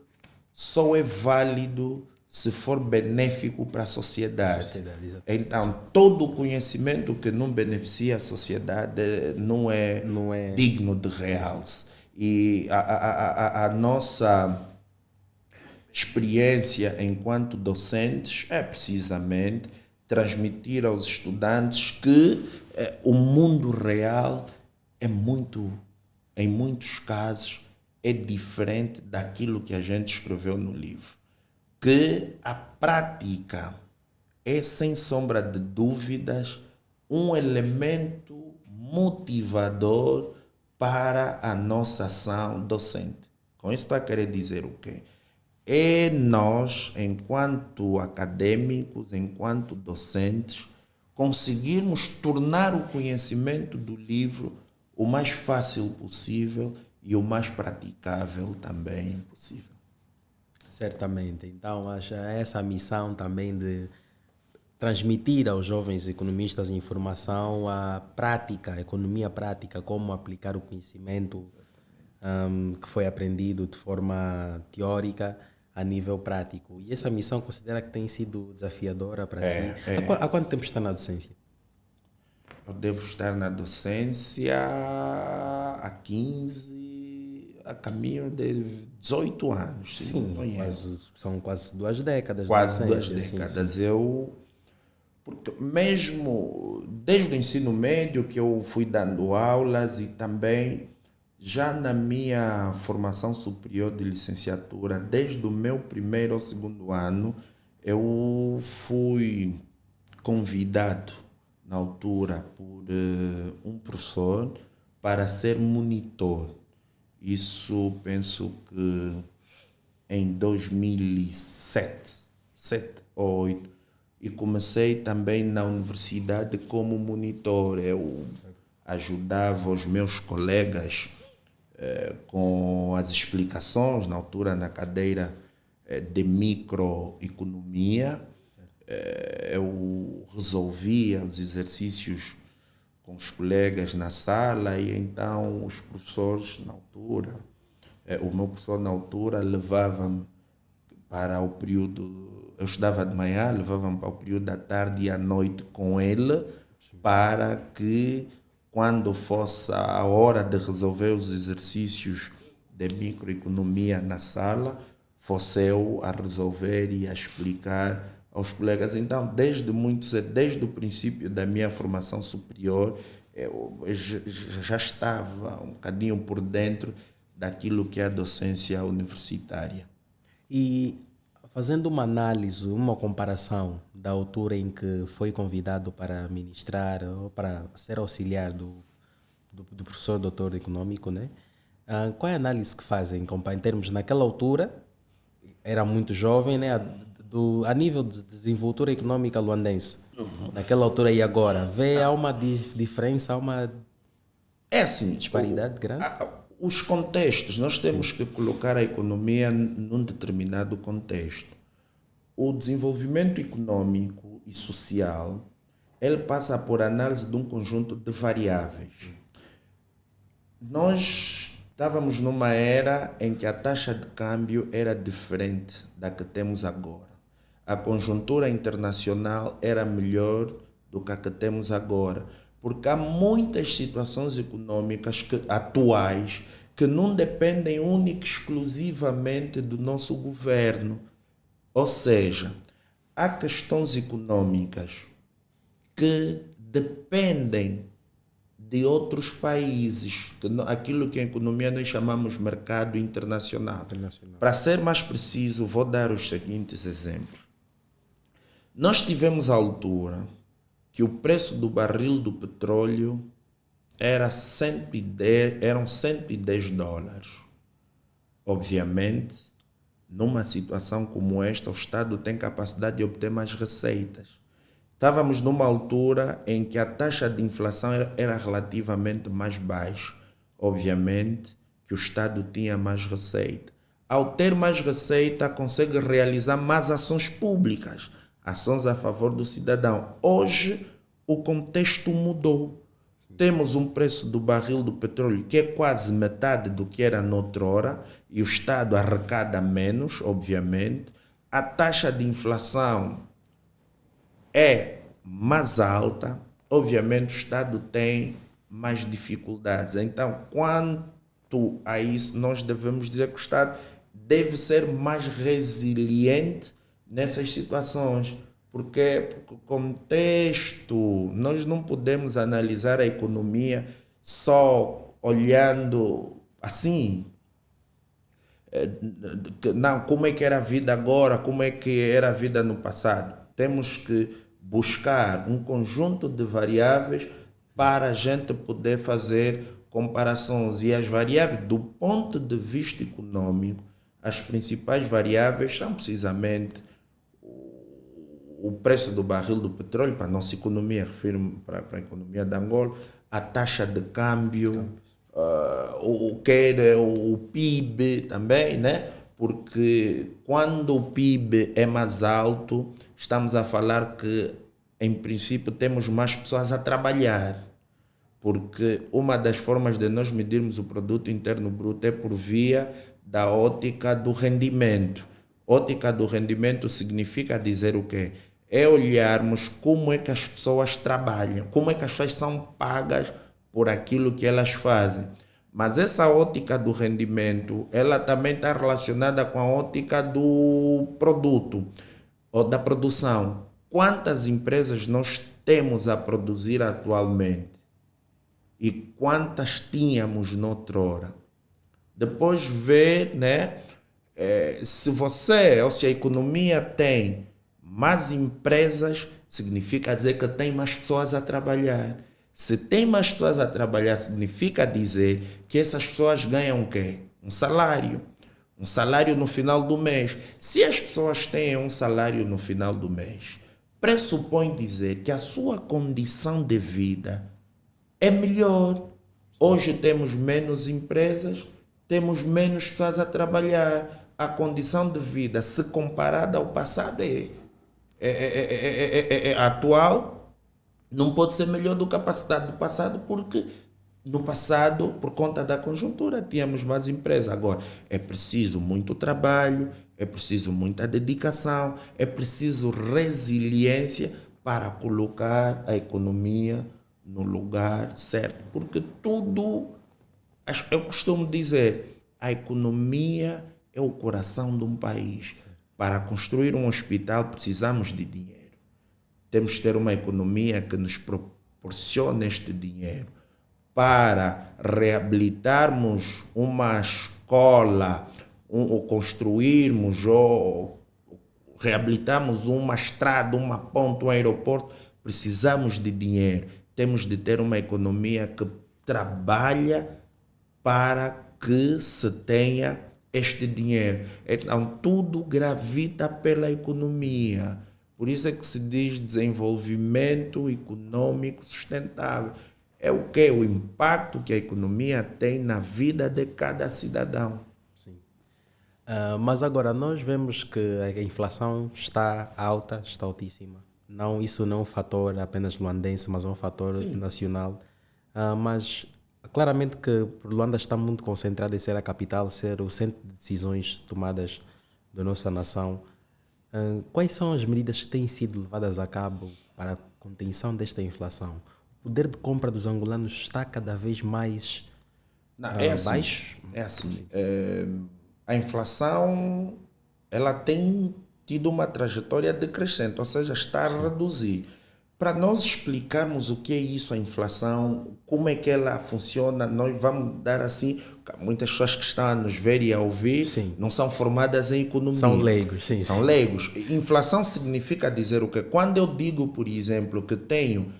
só é válido se for benéfico para a sociedade. Então, todo o conhecimento que não beneficia a sociedade não é digno de realce. E a nossa experiência enquanto docentes é precisamente transmitir aos estudantes que o mundo real em muitos casos, é diferente daquilo que a gente escreveu no livro. Que a prática é, sem sombra de dúvidas, um elemento motivador para a nossa ação docente. Com isso está a querer dizer o quê? É nós, enquanto acadêmicos, enquanto docentes, conseguirmos tornar o conhecimento do livro o mais fácil possível e o mais praticável também possível. Certamente. Então, acho essa missão também de transmitir aos jovens economistas informação, a prática, a economia prática, como aplicar o conhecimento que foi aprendido de forma teórica a nível prático. E essa missão considera que tem sido desafiadora para si? Há quanto tempo está na docência? Eu devo estar na docência há 15, a caminho de 18 anos. Sim, são quase 2 décadas. Quase 2 décadas. Sim. Porque mesmo desde o ensino médio que eu fui dando aulas e também já na minha formação superior de licenciatura, desde o meu primeiro ao segundo ano, eu fui convidado na altura por um professor para ser monitor. Isso penso que em 2007, 7 ou 8, e comecei também na universidade como monitor. Eu ajudava os meus colegas com as explicações, na altura na cadeira de microeconomia. Eu resolvia os exercícios com os colegas na sala e então os professores na altura, o meu professor na altura levava-me para o período, eu estudava de manhã, levava-me para o período da tarde e à noite com ele, para que quando fosse a hora de resolver os exercícios de microeconomia na sala, fosse eu a resolver e a explicar aos colegas. Então, desde o princípio da minha formação superior, eu já estava um bocadinho por dentro daquilo que é a docência universitária. E fazendo uma análise, uma comparação da altura em que foi convidado para ministrar ou para ser auxiliar do professor doutor econômico, né? Qual é a análise que fazem em termos, naquela altura, era muito jovem, né? A nível de desenvoltura econômica luandense, naquela altura e agora, há uma diferença, há uma disparidade grande? Os contextos, nós temos que colocar a economia num determinado contexto. O desenvolvimento econômico e social, ele passa por análise de um conjunto de variáveis. Nós estávamos numa era em que a taxa de câmbio era diferente da que temos agora. A conjuntura internacional era melhor do que a que temos agora, porque há muitas situações econômicas atuais que não dependem única e exclusivamente do nosso governo. Ou seja, há questões econômicas que dependem de outros países, aquilo que em economia nós chamamos mercado internacional. Para ser mais preciso, vou dar os seguintes exemplos. Nós tivemos a altura que o preço do barril do petróleo eram 110 dólares. Obviamente, numa situação como esta, o Estado tem capacidade de obter mais receitas. Estávamos numa altura em que a taxa de inflação era relativamente mais baixa. Obviamente que o Estado tinha mais receita. Ao ter mais receita, consegue realizar mais ações públicas, ações a favor do cidadão. Hoje, o contexto mudou. Temos um preço do barril do petróleo que é quase metade do que era noutrora e o Estado arrecada menos, obviamente. A taxa de inflação é mais alta, obviamente o Estado tem mais dificuldades. Então, quanto a isso, nós devemos dizer que o Estado deve ser mais resiliente nessas situações. Porque o contexto, nós não podemos analisar a economia só olhando assim, não, como é que era a vida agora, como é que era a vida no passado. Temos que buscar um conjunto de variáveis para a gente poder fazer comparações. E as variáveis, do ponto de vista econômico, as principais variáveis são precisamente o preço do barril do petróleo, para a nossa economia, refiro-me para a economia de Angola, a taxa de câmbio, o PIB também, né? Porque quando o PIB é mais alto, estamos a falar que, em princípio, temos mais pessoas a trabalhar. Porque uma das formas de nós medirmos o produto interno bruto é por via da ótica do rendimento. Ótica do rendimento significa dizer o quê? É olharmos como é que as pessoas trabalham, como é que as pessoas são pagas por aquilo que elas fazem. Mas essa ótica do rendimento, ela também está relacionada com a ótica do produto ou da produção. Quantas empresas nós temos a produzir atualmente e quantas tínhamos noutrora? Depois ver, né, se você ou se a economia tem mais empresas, significa dizer que tem mais pessoas a trabalhar. Se tem mais pessoas a trabalhar, significa dizer que essas pessoas ganham o quê? Um salário. Um salário no final do mês. Se as pessoas têm um salário no final do mês, pressupõe dizer que a sua condição de vida é melhor. Hoje temos menos empresas, temos menos pessoas a trabalhar. A condição de vida, se comparada ao passado, atual, não pode ser melhor do que a capacidade do passado, porque no passado, por conta da conjuntura, tínhamos mais empresas. Agora, é preciso muito trabalho, é preciso muita dedicação, é preciso resiliência para colocar a economia no lugar certo. Porque tudo, eu costumo dizer, a economia é o coração de um país. Para construir um hospital precisamos de dinheiro. Temos que ter uma economia que nos proporcione este dinheiro. Para reabilitarmos uma escola, ou construirmos ou reabilitarmos uma estrada, uma ponte, um aeroporto, precisamos de dinheiro. Temos de ter uma economia que trabalha para que se tenha este dinheiro. Então, tudo gravita pela economia. Por isso é que se diz desenvolvimento econômico sustentável. É o que? O impacto que a economia tem na vida de cada cidadão. Sim. Mas agora, nós vemos que a inflação está alta, está altíssima. Não, isso não é um fator apenas luandense, mas é um fator nacional. Mas claramente que Luanda está muito concentrada em ser a capital, ser o centro de decisões tomadas da nossa nação. Quais são as medidas que têm sido levadas a cabo para a contenção desta inflação? O poder de compra dos angolanos está cada vez mais baixo? É assim. A inflação, ela tem tido uma trajetória decrescente, ou seja, está a reduzir. Para nós explicarmos o que é isso, a inflação, como é que ela funciona, nós vamos dar assim, muitas pessoas que estão a nos ver e a ouvir não são formadas em economia. São leigos. São leigos. Inflação significa dizer o quê? Quando eu digo, por exemplo, que tenho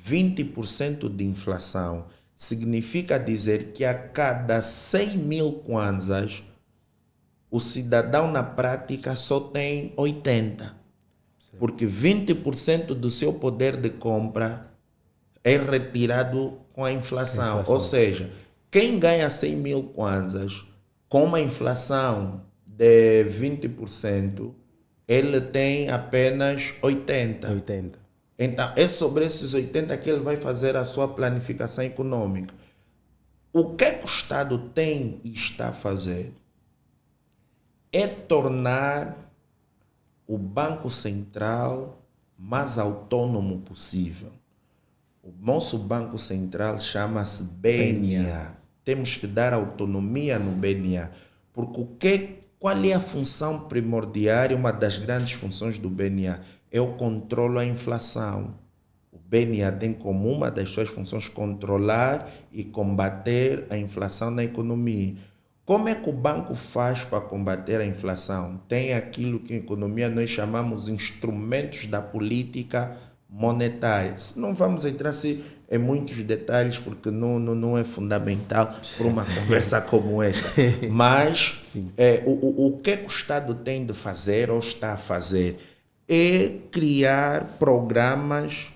20% de inflação, significa dizer que a cada 100 mil kwanzas, o cidadão na prática só tem 80. Porque 20% do seu poder de compra é retirado com a inflação. Ou seja, quem ganha 100 mil kwanzas com uma inflação de 20%, ele tem apenas 80. Então, é sobre esses 80 que ele vai fazer a sua planificação econômica. O que o Estado tem e está a fazer é tornar o Banco Central mais autônomo possível. O nosso Banco Central chama-se BNA. Temos que dar autonomia no BNA. Porque Qual é a função primordial? Uma das grandes funções do BNA é o controle da inflação. O BNA tem como uma das suas funções controlar e combater a inflação na economia. Como é que o banco faz para combater a inflação? Tem aquilo que em economia nós chamamos instrumentos da política monetária. Não vamos entrar assim em muitos detalhes porque não é fundamental para uma conversa como esta. Mas o que o Estado tem de fazer ou está a fazer é criar programas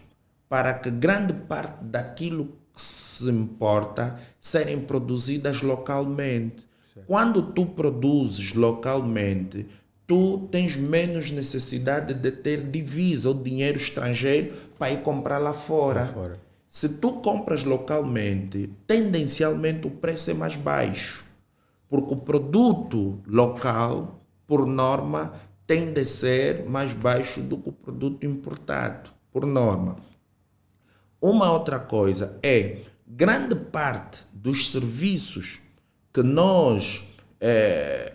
para que grande parte daquilo que se importa serem produzidas localmente. Quando tu produzes localmente, tu tens menos necessidade de ter divisa ou dinheiro estrangeiro para ir comprar lá fora. Se tu compras localmente, tendencialmente o preço é mais baixo, porque o produto local, por norma, tende a ser mais baixo do que o produto importado, por norma. Uma outra coisa é, grande parte dos serviços que nós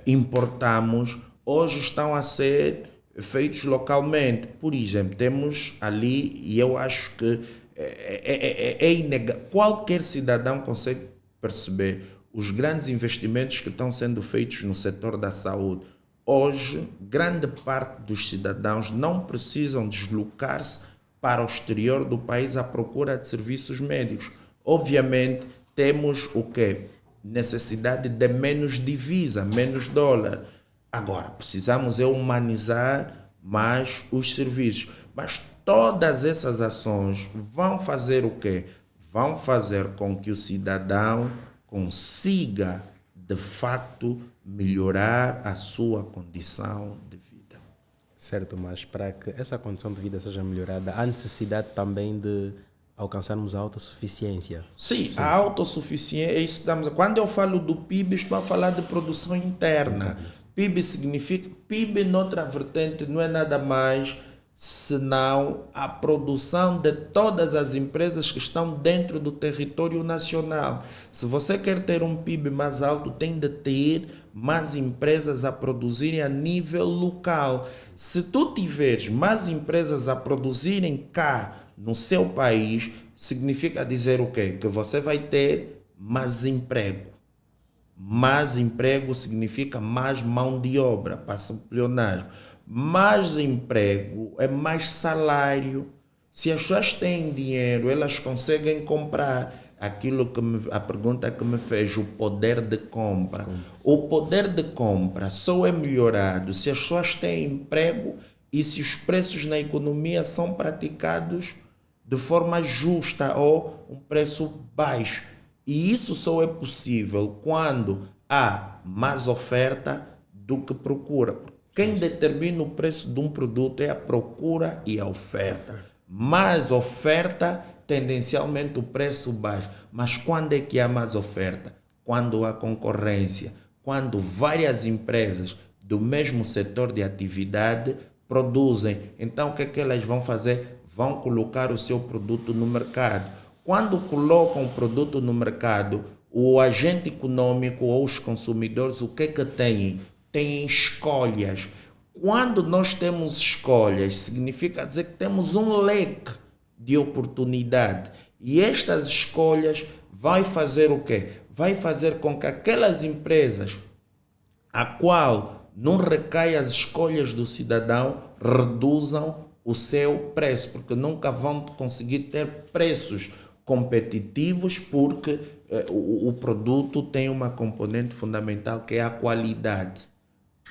importamos hoje estão a ser feitos localmente. Por exemplo, temos ali, e eu acho que é inegável, qualquer cidadão consegue perceber os grandes investimentos que estão sendo feitos no setor da saúde. Hoje, grande parte dos cidadãos não precisam deslocar-se para o exterior do país à procura de serviços médicos. Obviamente, temos o quê? Necessidade de menos divisa, menos dólar. Agora, precisamos humanizar mais os serviços. Mas todas essas ações vão fazer o quê? Vão fazer com que o cidadão consiga, de facto, melhorar a sua condição de vida. Certo, mas para que essa condição de vida seja melhorada, há necessidade também de alcançarmos a autossuficiência. Sim, a autossuficiência, é isso que estamos. Quando eu falo do PIB, estou a falar de produção interna. PIB significa, PIB noutra vertente não é nada mais senão a produção de todas as empresas que estão dentro do território nacional. Se você quer ter um PIB mais alto, tem de ter mais empresas a produzirem a nível local. Se tu tiveres mais empresas a produzirem cá no seu país, significa dizer o quê? Que você vai ter mais emprego. Mais emprego significa mais mão de obra, passa o pleonasmo. Mais emprego é mais salário. Se as pessoas têm dinheiro, elas conseguem comprar aquilo que a pergunta que me fez, o poder de compra. O poder de compra só é melhorado se as pessoas têm emprego e se os preços na economia são praticados de forma justa ou um preço baixo. E isso só é possível quando há mais oferta do que procura. Quem determina o preço de um produto é a procura e a oferta. Mais oferta, tendencialmente o preço baixa. Mas quando é que há mais oferta? Quando há concorrência. Quando várias empresas do mesmo setor de atividade produzem. Então o que é que elas vão fazer? Vão colocar o seu produto no mercado. Quando colocam o produto no mercado, o agente econômico ou os consumidores, o que é que têm? Têm escolhas. Quando nós temos escolhas, significa dizer que temos um leque de oportunidade. E estas escolhas vai fazer o quê? Vai fazer com que aquelas empresas a qual não recai as escolhas do cidadão reduzam o seu preço, porque nunca vão conseguir ter preços competitivos, porque o produto tem uma componente fundamental que é a qualidade.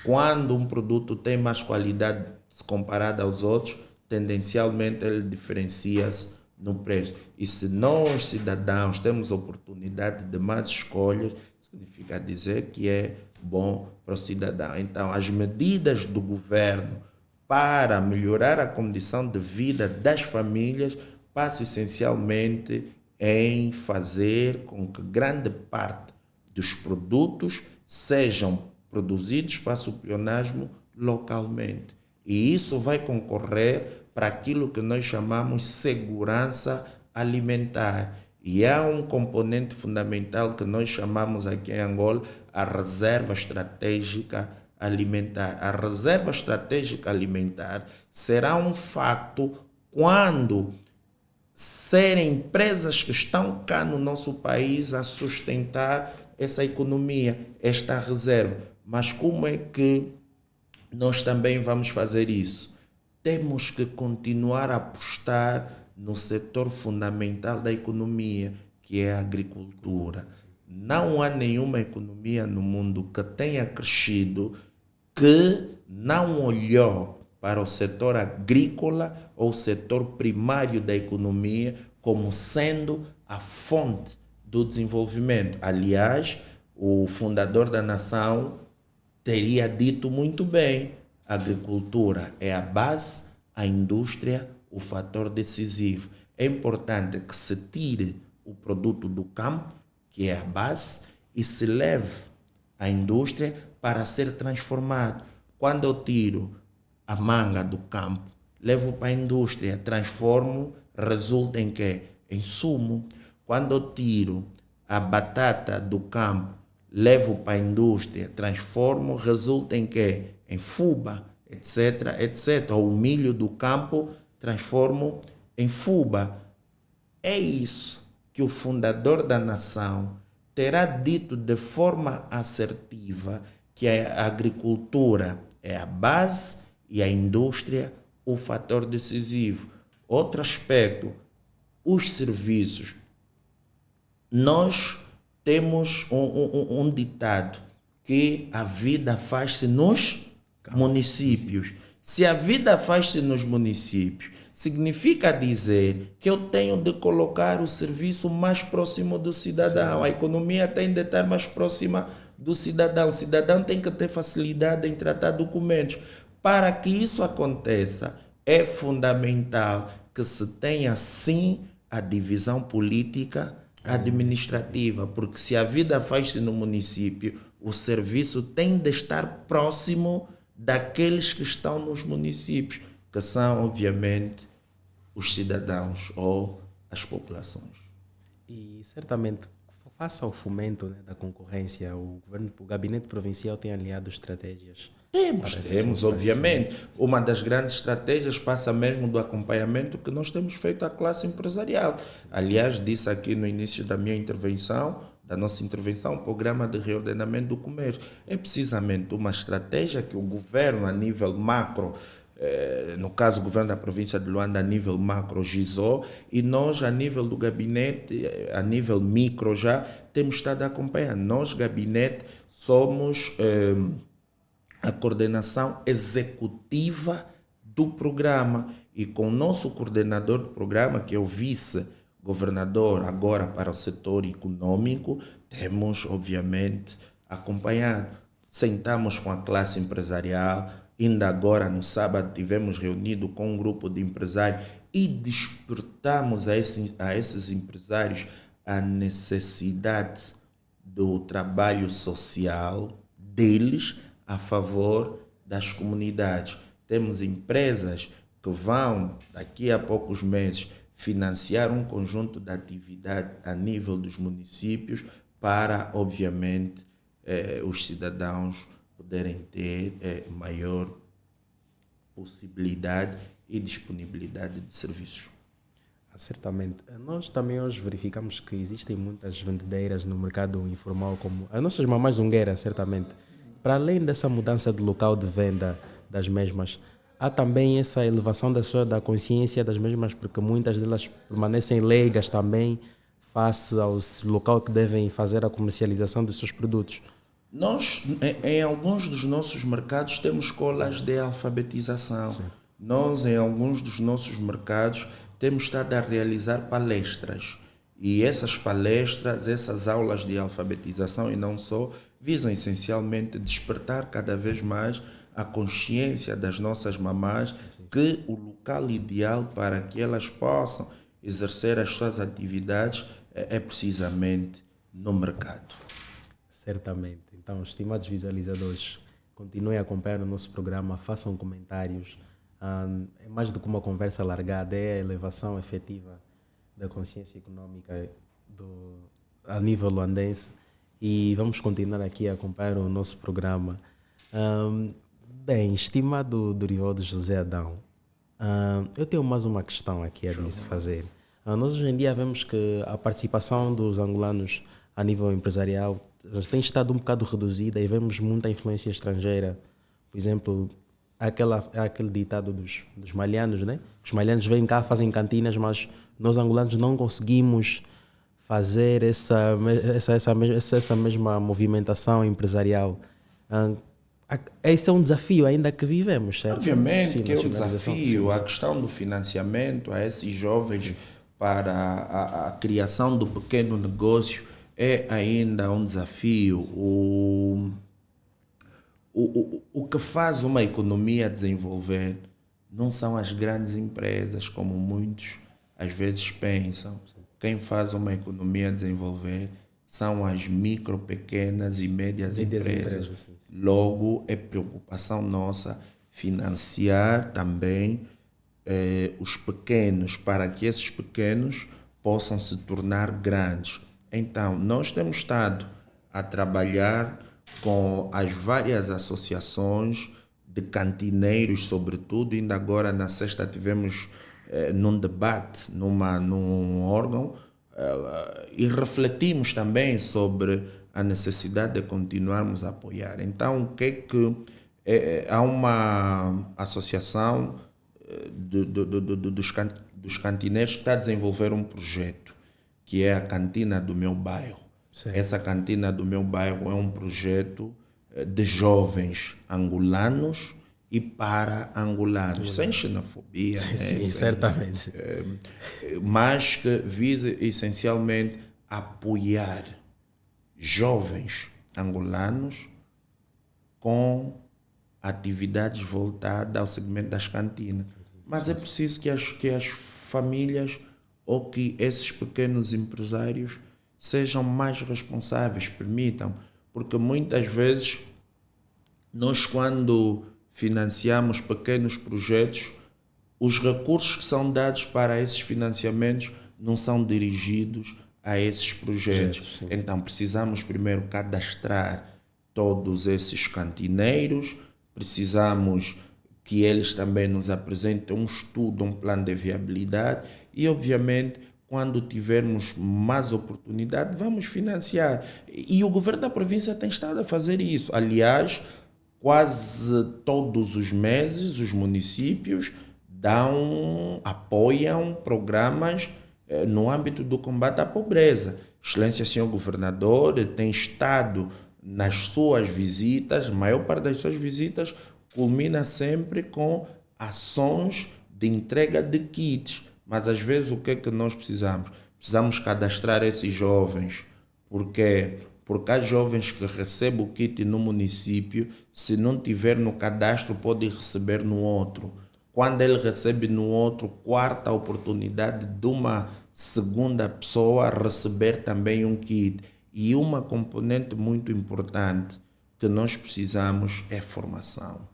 Quando um produto tem mais qualidade se comparado aos outros, tendencialmente ele diferencia-se no preço. E se nós, cidadãos, temos a oportunidade de mais escolhas, significa dizer que é bom para o cidadão. Então, as medidas do governo para melhorar a condição de vida das famílias passa essencialmente em fazer com que grande parte dos produtos sejam produzidos, passa o pleonasmo, localmente. E isso vai concorrer para aquilo que nós chamamos segurança alimentar. E há um componente fundamental que nós chamamos aqui em Angola a reserva estratégica alimentar, a reserva estratégica alimentar será um fato quando serem empresas que estão cá no nosso país a sustentar essa economia, esta reserva. Mas como é que nós também vamos fazer isso? Temos que continuar a apostar no setor fundamental da economia, que é a agricultura. Não há nenhuma economia no mundo que tenha crescido que não olhou para o setor agrícola ou o setor primário da economia como sendo a fonte do desenvolvimento. Aliás, o fundador da nação teria dito muito bem: a agricultura é a base, a indústria o fator decisivo. É importante que se tire o produto do campo, que é a base, e se leve à indústria para ser transformado. Quando eu tiro a manga do campo, levo para a indústria, transformo, resulta em quê? Em sumo. Quando eu tiro a batata do campo, levo para a indústria, transformo, resulta em quê? Em fuba, etc, etc. Ou o milho do campo, transformo em fuba. É isso que o fundador da nação terá dito de forma assertiva, que a agricultura é a base e a indústria o fator decisivo. Outro aspecto, os serviços. Nós temos um ditado que a vida faz-se nos municípios. Se a vida faz-se nos municípios, significa dizer que eu tenho de colocar o serviço mais próximo do cidadão. Sim. A economia tem de estar mais próxima do cidadão. O cidadão tem que ter facilidade em tratar documentos. Para que isso aconteça, é fundamental que se tenha, sim, a divisão política administrativa, porque se a vida faz-se no município, o serviço tem de estar próximo daqueles que estão nos municípios, que são, obviamente, os cidadãos ou as populações. E, certamente, face ao fomento, né, da concorrência, o gabinete provincial tem aliado estratégias. Temos, obviamente. Uma das grandes estratégias passa mesmo do acompanhamento que nós temos feito à classe empresarial. Aliás, disse aqui no início da minha intervenção, da nossa intervenção, o programa de reordenamento do comércio. É precisamente uma estratégia que o governo, a nível macro, no caso o governo da província de Luanda, a nível macro, gizou, e nós, a nível do gabinete, a nível micro já, temos estado acompanhando. Nós, gabinete, somos a coordenação executiva do programa, e com o nosso coordenador do programa, que é o vice-governador agora para o setor econômico, temos, obviamente, acompanhado. Sentamos com a classe empresarial, ainda agora no sábado tivemos reunido com um grupo de empresários e despertamos a esses empresários a necessidade do trabalho social deles a favor das comunidades. Temos empresas que vão, daqui a poucos meses, financiar um conjunto de atividade a nível dos municípios para, obviamente, os cidadãos poderem ter maior possibilidade e disponibilidade de serviços. Certamente. Nós também hoje verificamos que existem muitas vendedeiras no mercado informal, como as nossas mamães zungueiras, certamente. Para além dessa mudança de local de venda das mesmas, há também essa elevação da consciência das mesmas, porque muitas delas permanecem leigas também face ao local que devem fazer a comercialização dos seus produtos. Nós, em alguns dos nossos mercados, temos escolas de alfabetização. Sim. Nós, em alguns dos nossos mercados, temos estado a realizar palestras. E essas palestras, essas aulas de alfabetização e não só, visam essencialmente despertar cada vez mais a consciência das nossas mamás que o local ideal para que elas possam exercer as suas atividades é precisamente no mercado. Certamente. Então, estimados visualizadores, continuem a acompanhar o nosso programa, façam comentários. É mais do que uma conversa largada, é a elevação efetiva da consciência econômica a nível luandense. E vamos continuar aqui a acompanhar o nosso programa. Bem, estimado Dorivaldo José Adão, eu tenho mais uma questão aqui a lhe fazer. Nós hoje em dia vemos que a participação dos angolanos a nível empresarial tem estado um bocado reduzida e vemos muita influência estrangeira. Por exemplo, aquele ditado dos malhanos, né? Os malhanos vêm cá, fazem cantinas, mas nós angolanos não conseguimos fazer essa mesma movimentação empresarial. Esse é um desafio ainda que vivemos, certo? Obviamente Sim, que é um nacionalização. desafio. Sim, A questão do financiamento a esses jovens para a criação do pequeno negócio é ainda um desafio. O que faz uma economia desenvolver não são as grandes empresas, como muitos às vezes pensam. Quem faz uma economia desenvolver são as micro, pequenas e médias empresas. Sim. Logo, é preocupação nossa financiar também os pequenos, para que esses pequenos possam se tornar grandes. Então, nós temos estado a trabalhar com as várias associações de cantineiros, sobretudo. Ainda agora, na sexta, tivemos num debate, num órgão, e refletimos também sobre a necessidade de continuarmos a apoiar. Então, o que é que há uma associação dos cantineiros que está a desenvolver um projeto, que é a Cantina do Meu Bairro. Sim. Essa Cantina do Meu Bairro é um projeto de jovens angolanos e para angolanos, sem xenofobia. Sim, certamente. Mas que visa essencialmente apoiar jovens angolanos com atividades voltadas ao segmento das cantinas. Mas é preciso que as famílias ou que esses pequenos empresários sejam mais responsáveis, permitam, porque muitas vezes nós, quando financiamos pequenos projetos, os recursos que são dados para esses financiamentos não são dirigidos a esses projetos. Sim. Então precisamos primeiro cadastrar todos esses cantineiros, precisamos que eles também nos apresentem um estudo, um plano de viabilidade e, obviamente, quando tivermos mais oportunidade, vamos financiar. E o governo da província tem estado a fazer isso. Aliás, quase todos os meses os municípios apoiam programas no âmbito do combate à pobreza. Excelência, senhor governador, tem estado nas suas visitas, a maior parte das suas visitas culmina sempre com ações de entrega de kits. Mas às vezes o que é que nós precisamos? Precisamos cadastrar esses jovens, porque há jovens que recebem o kit no município, se não tiver no cadastro pode receber no outro. Quando ele recebe no outro, quarta a oportunidade de uma segunda pessoa receber também um kit. E uma componente muito importante que nós precisamos é formação.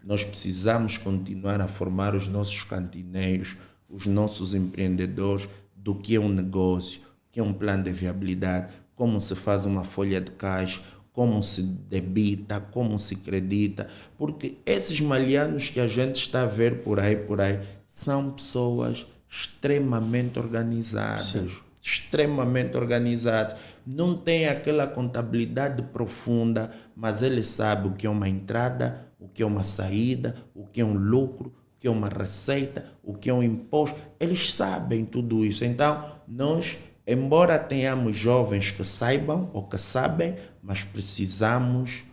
Nós precisamos continuar a formar os nossos cantineiros, os nossos empreendedores do que é um negócio, o que é um plano de viabilidade, como se faz uma folha de caixa, como se debita, como se credita, porque esses malhanos que a gente está a ver por aí, são pessoas extremamente organizadas. Sim. Extremamente organizados, não tem aquela contabilidade profunda, mas ele sabe o que é uma entrada, o que é uma saída, o que é um lucro, o que é uma receita, o que é um imposto. Eles sabem tudo isso. Então, nós, embora tenhamos jovens que saibam ou que sabem, mas precisamos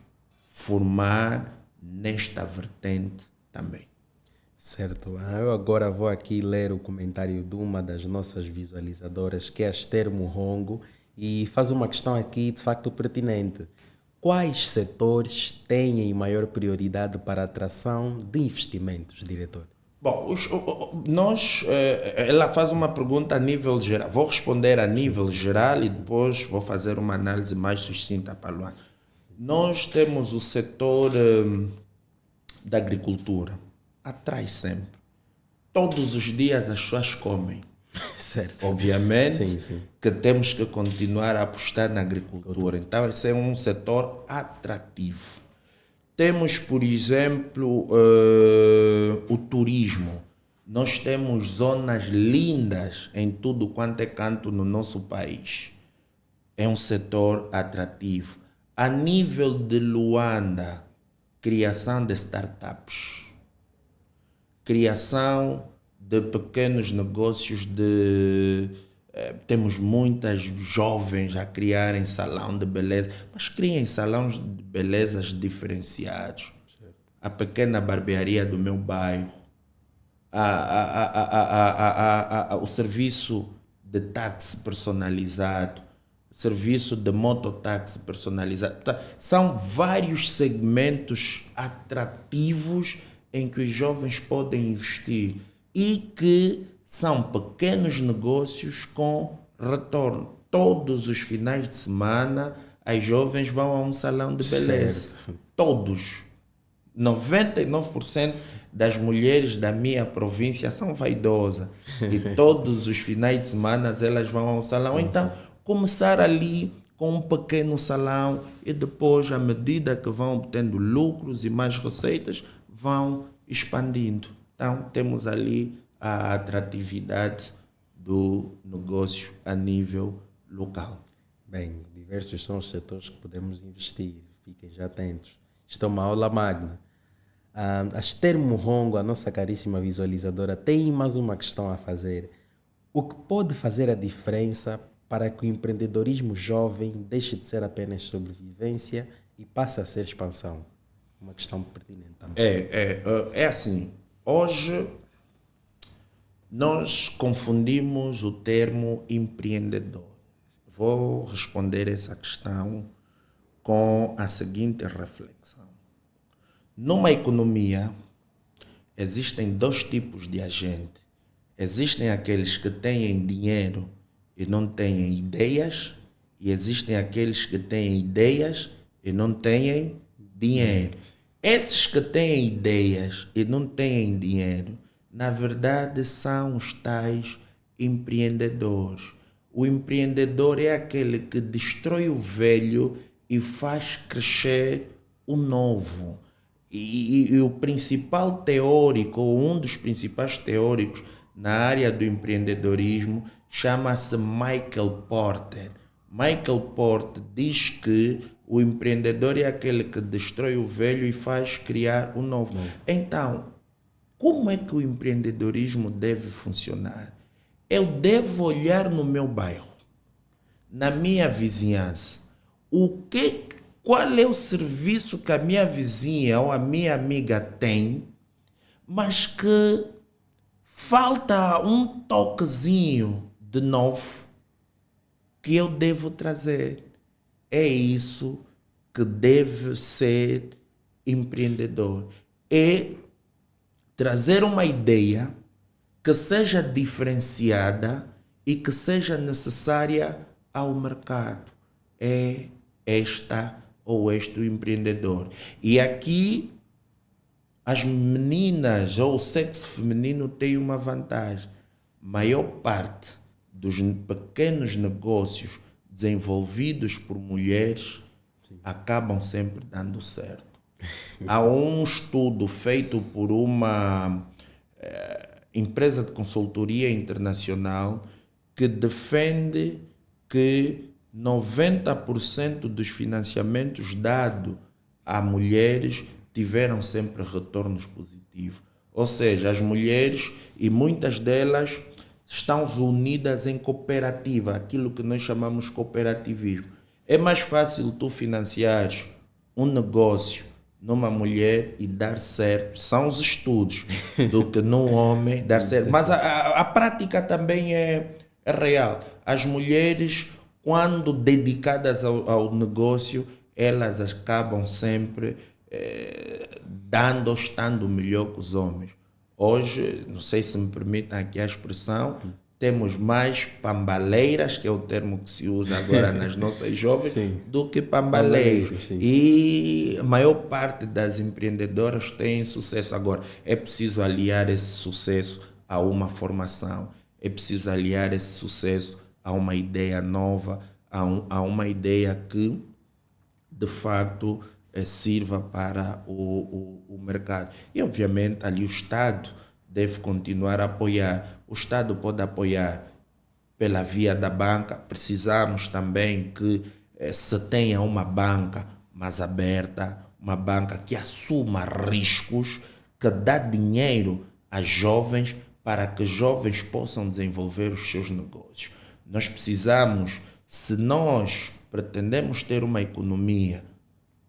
formar nesta vertente também. Certo. Eu agora vou aqui ler o comentário de uma das nossas visualizadoras, que é a Esther Muhongo, e faz uma questão aqui de facto pertinente. Quais setores têm maior prioridade para a atração de investimentos, diretor? Bom, ela faz uma pergunta a nível geral. Vou responder a nível geral e depois vou fazer uma análise mais sucinta para Luana. Nós temos o setor da agricultura. Atrai sempre. Todos os dias as pessoas comem. Certo. Obviamente sim. que temos que continuar a apostar na agricultura. Então esse é um setor atrativo. Temos, por exemplo, o turismo. Nós temos zonas lindas em tudo quanto é canto no nosso país. É um setor atrativo. A nível de Luanda, criação de startups, criação de pequenos negócios temos muitas jovens a criarem salão de beleza, mas criem salões de belezas diferenciados. Certo. A pequena barbearia do meu bairro, o serviço de táxi personalizado, serviço de mototáxi personalizado. São vários segmentos atrativos em que os jovens podem investir e que são pequenos negócios com retorno. Todos os finais de semana, as jovens vão a um salão de beleza. Certo. Todos. 99% das mulheres da minha província são vaidosas. E todos os finais de semana elas vão a um salão. Então, começar ali com um pequeno salão e depois, à medida que vão obtendo lucros e mais receitas, vão expandindo. Então, temos ali a atratividade do negócio a nível local. Bem, diversos são os setores que podemos investir. Fiquem já atentos. Isto é uma aula magna. A Esther Muhongo, a nossa caríssima visualizadora, tem mais uma questão a fazer. O que pode fazer a diferença para que o empreendedorismo jovem deixe de ser apenas sobrevivência e passe a ser expansão? Uma questão pertinente também. É assim, hoje nós confundimos o termo empreendedor. Vou responder essa questão com a seguinte reflexão. Numa economia, existem dois tipos de agente. Existem aqueles que têm dinheiro e não têm ideias, e existem aqueles que têm ideias e não têm dinheiro. Esses que têm ideias e não têm dinheiro, na verdade, são os tais empreendedores. O empreendedor é aquele que destrói o velho e faz crescer o novo. E o principal teórico, ou um dos principais teóricos na área do empreendedorismo, chama-se Michael Porter. Michael Porter diz que o empreendedor é aquele que destrói o velho e faz criar o novo. Então, como é que o empreendedorismo deve funcionar? Eu devo olhar no meu bairro, na minha vizinhança, qual é o serviço que a minha vizinha ou a minha amiga tem, mas que falta um toquezinho de novo que eu devo trazer. É isso que deve ser empreendedor. É trazer uma ideia que seja diferenciada e que seja necessária ao mercado. É esta ou este o empreendedor. E aqui as meninas ou o sexo feminino tem uma vantagem. Maior parte dos pequenos negócios desenvolvidos por mulheres acabam sempre dando certo. Há um estudo feito por uma empresa de consultoria internacional que defende que 90% dos financiamentos dados a mulheres tiveram sempre retornos positivos. Ou seja, as mulheres, e muitas delas, estão reunidas em cooperativa, aquilo que nós chamamos de cooperativismo. É mais fácil tu financiares um negócio numa mulher e dar certo, são os estudos, do que num homem dar certo. Mas a prática também é real. As mulheres, quando dedicadas ao negócio, elas acabam sempre estando melhor que os homens. Hoje, não sei se me permitem aqui a expressão, temos mais pambaleiras, que é o termo que se usa agora nas nossas jovens, do que pambaleiros. E a maior parte das empreendedoras tem sucesso. Agora, é preciso aliar esse sucesso a uma formação, é preciso aliar esse sucesso a uma ideia nova, a uma ideia que, de facto, sirva para o mercado. E, obviamente, ali o Estado deve continuar a apoiar. O Estado pode apoiar pela via da banca. Precisamos também que se tenha uma banca mais aberta, uma banca que assuma riscos, que dá dinheiro a jovens para que jovens possam desenvolver os seus negócios. Nós precisamos, se nós pretendemos ter uma economia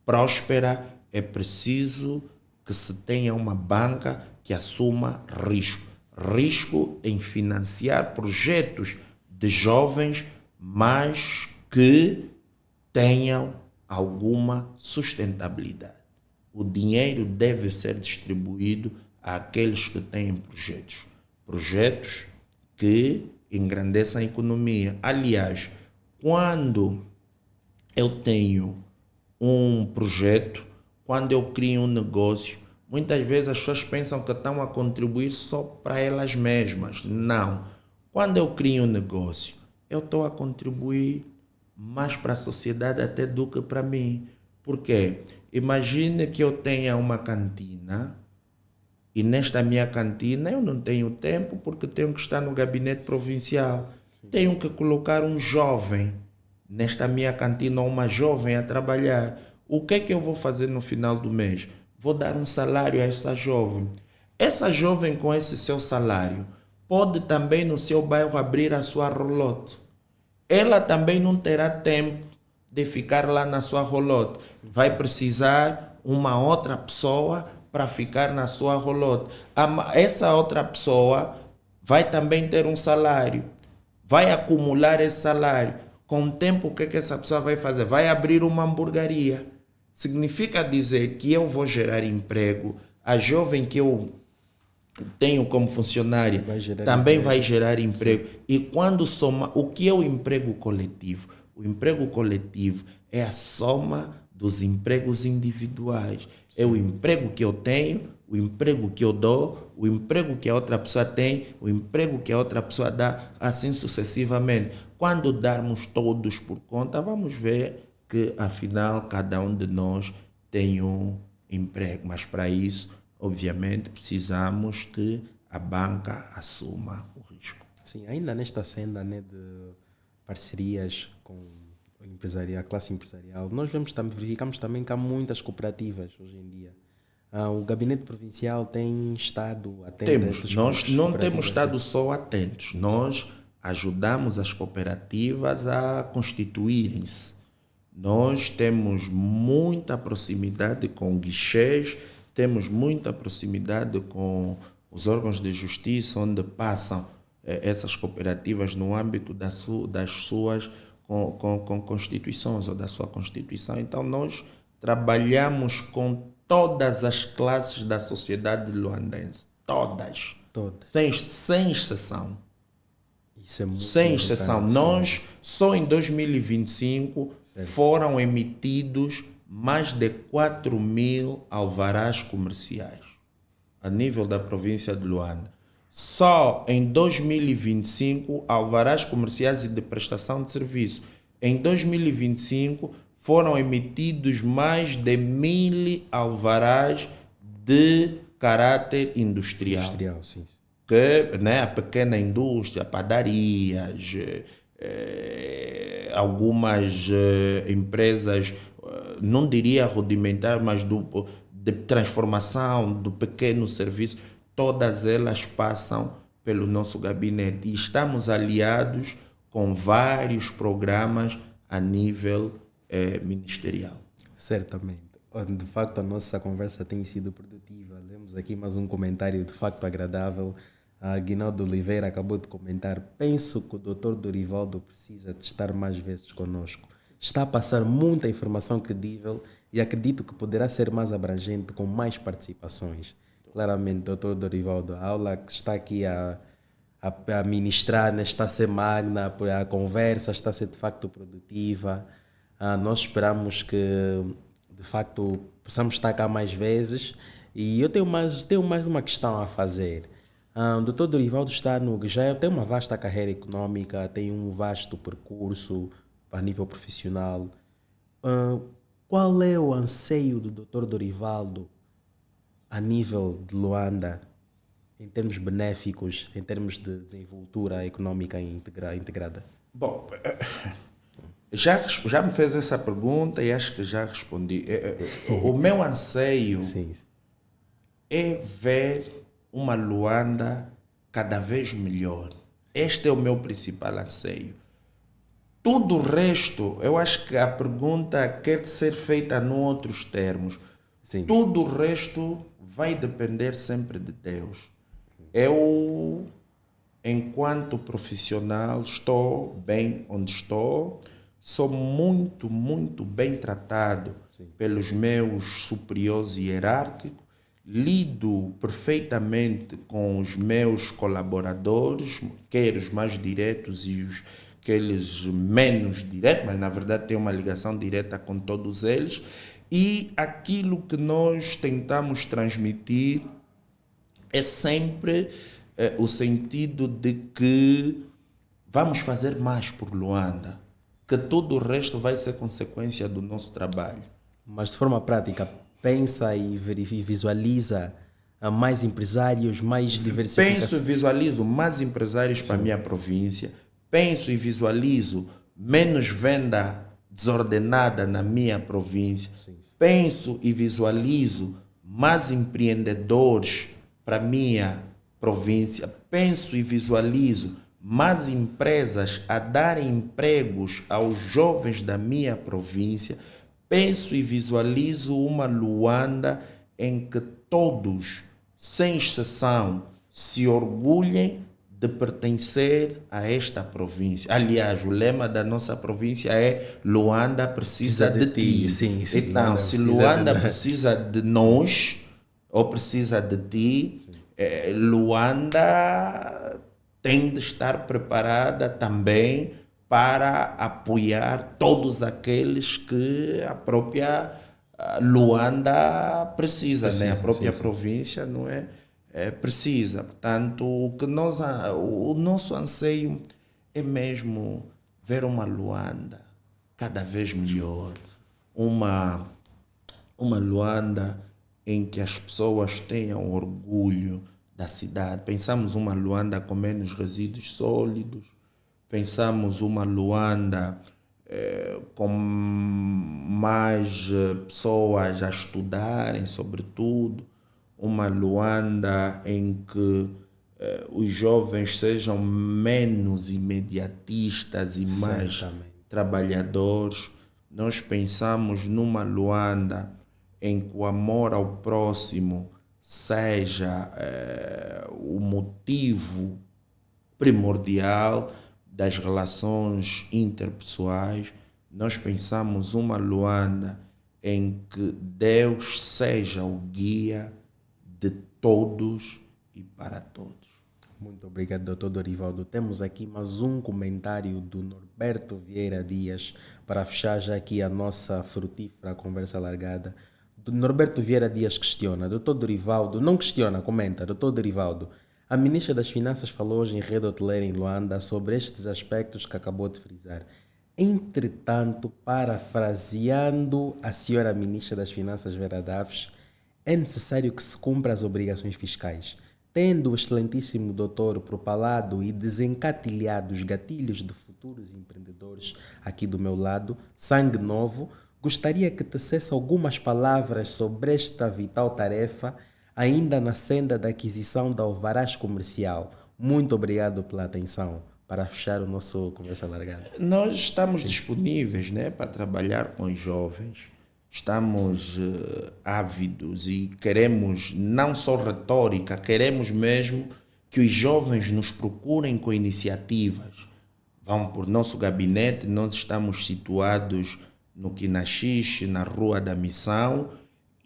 próspera, é preciso que se tenha uma banca que assuma risco. Risco em financiar projetos de jovens, mas que tenham alguma sustentabilidade. O dinheiro deve ser distribuído àqueles que têm projetos. Projetos que engrandeçam a economia. Aliás, quando eu tenho um projeto, quando eu crio um negócio, muitas vezes as pessoas pensam que estão a contribuir só para elas mesmas. Não. Quando eu crio um negócio, eu estou a contribuir mais para a sociedade até do que para mim. Por quê? Imagine que eu tenha uma cantina e nesta minha cantina eu não tenho tempo porque tenho que estar no gabinete provincial. Tenho que colocar um jovem nesta minha cantina ou uma jovem a trabalhar. O que é que eu vou fazer no final do mês? Vou dar um salário a essa jovem. Essa jovem com esse seu salário pode também no seu bairro abrir a sua rolote. Ela também não terá tempo de ficar lá na sua rolote. Vai precisar uma outra pessoa para ficar na sua rolote. Essa outra pessoa vai também ter um salário. Vai acumular esse salário. Com o tempo, o que essa pessoa vai fazer? Vai abrir uma hamburgueria. Significa dizer que eu vou gerar emprego. A jovem que eu tenho como funcionária também emprego. Vai gerar emprego. Sim. E quando soma, o que é o emprego coletivo? O emprego coletivo é a soma dos empregos individuais. Sim. É o emprego que eu tenho, o emprego que eu dou, o emprego que a outra pessoa tem, o emprego que a outra pessoa dá, assim sucessivamente. Quando darmos todos por conta, vamos ver que, afinal, cada um de nós tem um emprego. Mas, para isso, obviamente, precisamos que a banca assuma o risco. Sim, ainda nesta senda, né, de parcerias com a classe empresarial, nós verificamos também que há muitas cooperativas hoje em dia. O gabinete provincial tem estado atento. Nós não temos estado só atentos. Nós ajudamos as cooperativas a constituírem-se. Nós temos muita proximidade com guichês, temos muita proximidade com os órgãos de justiça, onde passam essas cooperativas no âmbito das suas com constituições ou da sua constituição. Então, nós trabalhamos com todas as classes da sociedade luandense. Todas. Sem exceção. Isso é muito sem exceção. Nós, só em 2025, foram emitidos mais de 4.000 alvarás comerciais a nível da província de Luanda. Só em 2025, alvarás comerciais e de prestação de serviço. Em 2025, foram emitidos mais de 1.000 alvarás de caráter industrial. Sim. Que, né, a pequena indústria, padarias, algumas empresas, não diria rudimentar, mas de transformação do pequeno serviço, todas elas passam pelo nosso gabinete e estamos aliados com vários programas a nível ministerial. Certamente. De facto, a nossa conversa tem sido produtiva. Lemos aqui mais um comentário de facto agradável. A Guinaldo Oliveira acabou de comentar: penso que o Dr. Dorivaldo precisa de estar mais vezes conosco. Está a passar muita informação credível e acredito que poderá ser mais abrangente com mais participações. Claramente, Dr. Dorivaldo, a aula que está aqui a ministrar está a ser magna, a conversa está a ser de facto produtiva. Nós esperamos que de facto possamos estar cá mais vezes. E eu tenho mais uma questão a fazer. O Dr. Dorivaldo já tem uma vasta carreira econômica, tem um vasto percurso a nível profissional. qual é o anseio do Dr. Dorivaldo a nível de Luanda, em termos benéficos, em termos de desenvoltura econômica integrada? Bom, já me fez essa pergunta e acho que já respondi. O meu anseio Sim. é ver uma Luanda cada vez melhor. Este é o meu principal anseio. Tudo o resto, eu acho que a pergunta quer ser feita em outros termos. Sim. Tudo o resto vai depender sempre de Deus. Eu, enquanto profissional, estou bem onde estou. Sou muito, muito bem tratado pelos meus superiores hierárquicos. Lido perfeitamente com os meus colaboradores, quer os mais diretos e aqueles menos diretos, mas na verdade tenho uma ligação direta com todos eles. E aquilo que nós tentamos transmitir é sempre o sentido de que vamos fazer mais por Luanda, que todo o resto vai ser consequência do nosso trabalho. Mas de forma prática, pensa e visualiza mais empresários, mais diversificação? Penso e visualizo mais empresários para a minha província. Penso e visualizo menos venda desordenada na minha província. Penso e visualizo mais empreendedores para a minha província. Penso e visualizo mais empresas a darem empregos aos jovens da minha província. Penso e visualizo uma Luanda em que todos, sem exceção, se orgulhem de pertencer a esta província. Aliás, o lema da nossa província é Luanda precisa de ti. Sim, então, se Luanda precisa de nós, ou precisa de ti, Luanda tem de estar preparada também para apoiar todos aqueles que a própria Luanda precisa, né? A própria província, não é? Precisa. Portanto, o nosso anseio é mesmo ver uma Luanda cada vez melhor, uma Luanda em que as pessoas tenham orgulho da cidade. Pensamos uma Luanda com menos resíduos sólidos, pensamos uma Luanda com mais pessoas a estudarem, sobretudo, uma Luanda em que os jovens sejam menos imediatistas e mais trabalhadores. Nós pensamos numa Luanda em que o amor ao próximo seja o motivo primordial das relações interpessoais. Nós pensamos uma Luanda em que Deus seja o guia de todos e para todos. Muito obrigado, Dr. Dorivaldo. Temos aqui mais um comentário do Norberto Vieira Dias para fechar já aqui a nossa frutífera conversa largada. Norberto Vieira Dias questiona, Dr. Dorivaldo, não questiona, comenta, Dr. Dorivaldo, a ministra das Finanças falou hoje em rede hoteleira em Luanda sobre estes aspectos que acabou de frisar. Entretanto, parafraseando a senhora ministra das Finanças, Vera Daves, é necessário que se cumpra as obrigações fiscais. Tendo o excelentíssimo doutor propalado e desencatilhado os gatilhos de futuros empreendedores aqui do meu lado, sangue novo, gostaria que tecesse algumas palavras sobre esta vital tarefa, ainda na senda da aquisição da alvarás comercial. Muito obrigado pela atenção. Para fechar o nosso conversa largada. Nós estamos disponíveis, né, para trabalhar com os jovens. Estamos ávidos e queremos não só retórica, queremos mesmo que os jovens nos procurem com iniciativas. Vão por nosso gabinete, nós estamos situados no Quinaxixe, na Rua da Missão,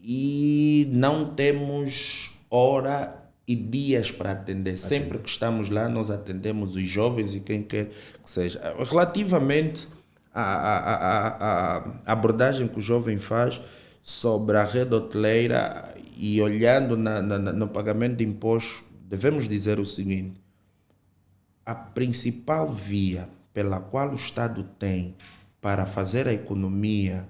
e não temos hora e dias para atender. Sempre que estamos lá, nós atendemos os jovens e quem quer que seja. Relativamente a abordagem que o jovem faz sobre a rede hoteleira e olhando no pagamento de impostos, devemos dizer o seguinte: a principal via pela qual o Estado tem para fazer a economia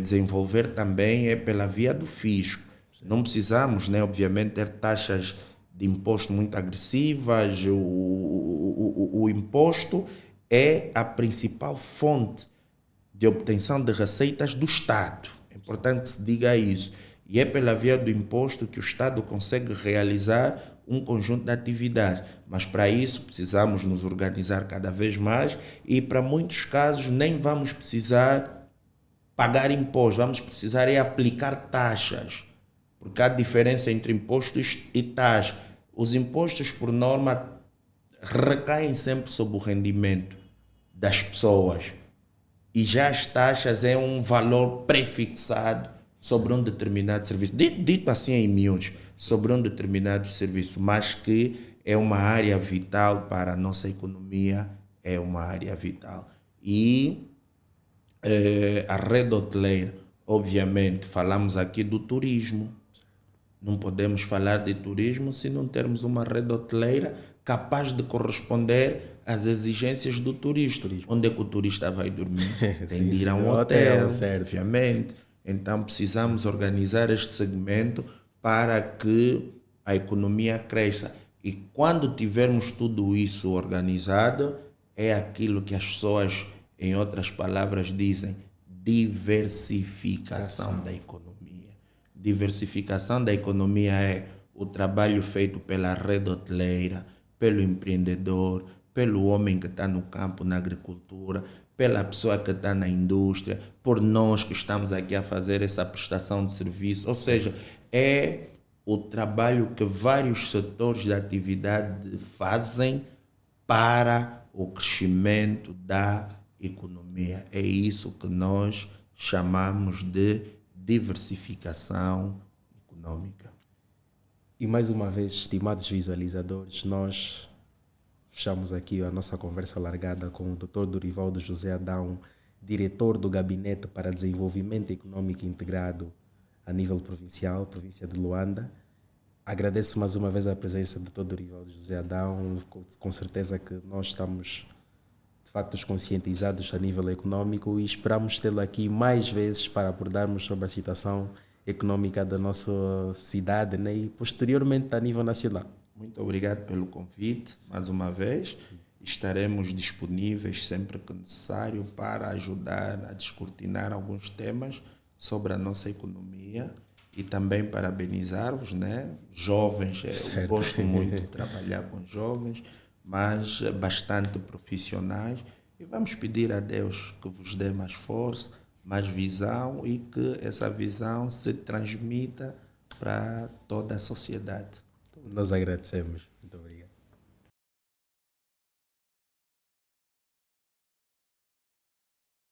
desenvolver também é pela via do fisco. Não precisamos, né, obviamente, ter taxas de imposto muito agressivas. O imposto é a principal fonte de obtenção de receitas do Estado. É importante que se diga isso. E é pela via do imposto que o Estado consegue realizar um conjunto de atividades. Mas para isso precisamos nos organizar cada vez mais e para muitos casos nem vamos precisar pagar impostos, vamos precisar é aplicar taxas. Porque há diferença entre impostos e taxas. Os impostos, por norma, recaem sempre sobre o rendimento das pessoas. E já as taxas é um valor prefixado sobre um determinado serviço. Dito assim em miúdos, sobre um determinado serviço, mas que é uma área vital para a nossa economia, é uma área vital. E a rede hoteleira, obviamente, falamos aqui do turismo. Não podemos falar de turismo se não termos uma rede hoteleira capaz de corresponder às exigências do turista. Onde é que o turista vai dormir? Tem de ir a um hotel, obviamente. Então precisamos organizar este segmento para que a economia cresça. E quando tivermos tudo isso organizado, é aquilo que as pessoas, em outras palavras, dizem: diversificação da economia. Diversificação da economia é o trabalho feito pela rede hoteleira, pelo empreendedor, pelo homem que está no campo, na agricultura, pela pessoa que está na indústria, por nós que estamos aqui a fazer essa prestação de serviço. Ou seja, é o trabalho que vários setores de atividade fazem para o crescimento da economia. É isso que nós chamamos de diversificação econômica. E mais uma vez, estimados visualizadores, nós fechamos aqui a nossa conversa alargada com o Dr. Dorivaldo José Adão, diretor do Gabinete para Desenvolvimento Econômico Integrado a nível provincial, província de Luanda. Agradeço mais uma vez a presença do Dr. Dorivaldo José Adão. Com certeza que nós estamos de facto conscientizados a nível econômico e esperamos tê-lo aqui mais vezes para abordarmos sobre a situação econômica da nossa cidade, né, e posteriormente a nível nacional. Muito obrigado pelo convite, mais uma vez. Estaremos disponíveis sempre que necessário para ajudar a descortinar alguns temas sobre a nossa economia e também parabenizar-vos, né? Jovens, eu gosto muito de trabalhar com jovens, mas bastante profissionais, e vamos pedir a Deus que vos dê mais força, mais visão e que essa visão se transmita para toda a sociedade. Nós agradecemos.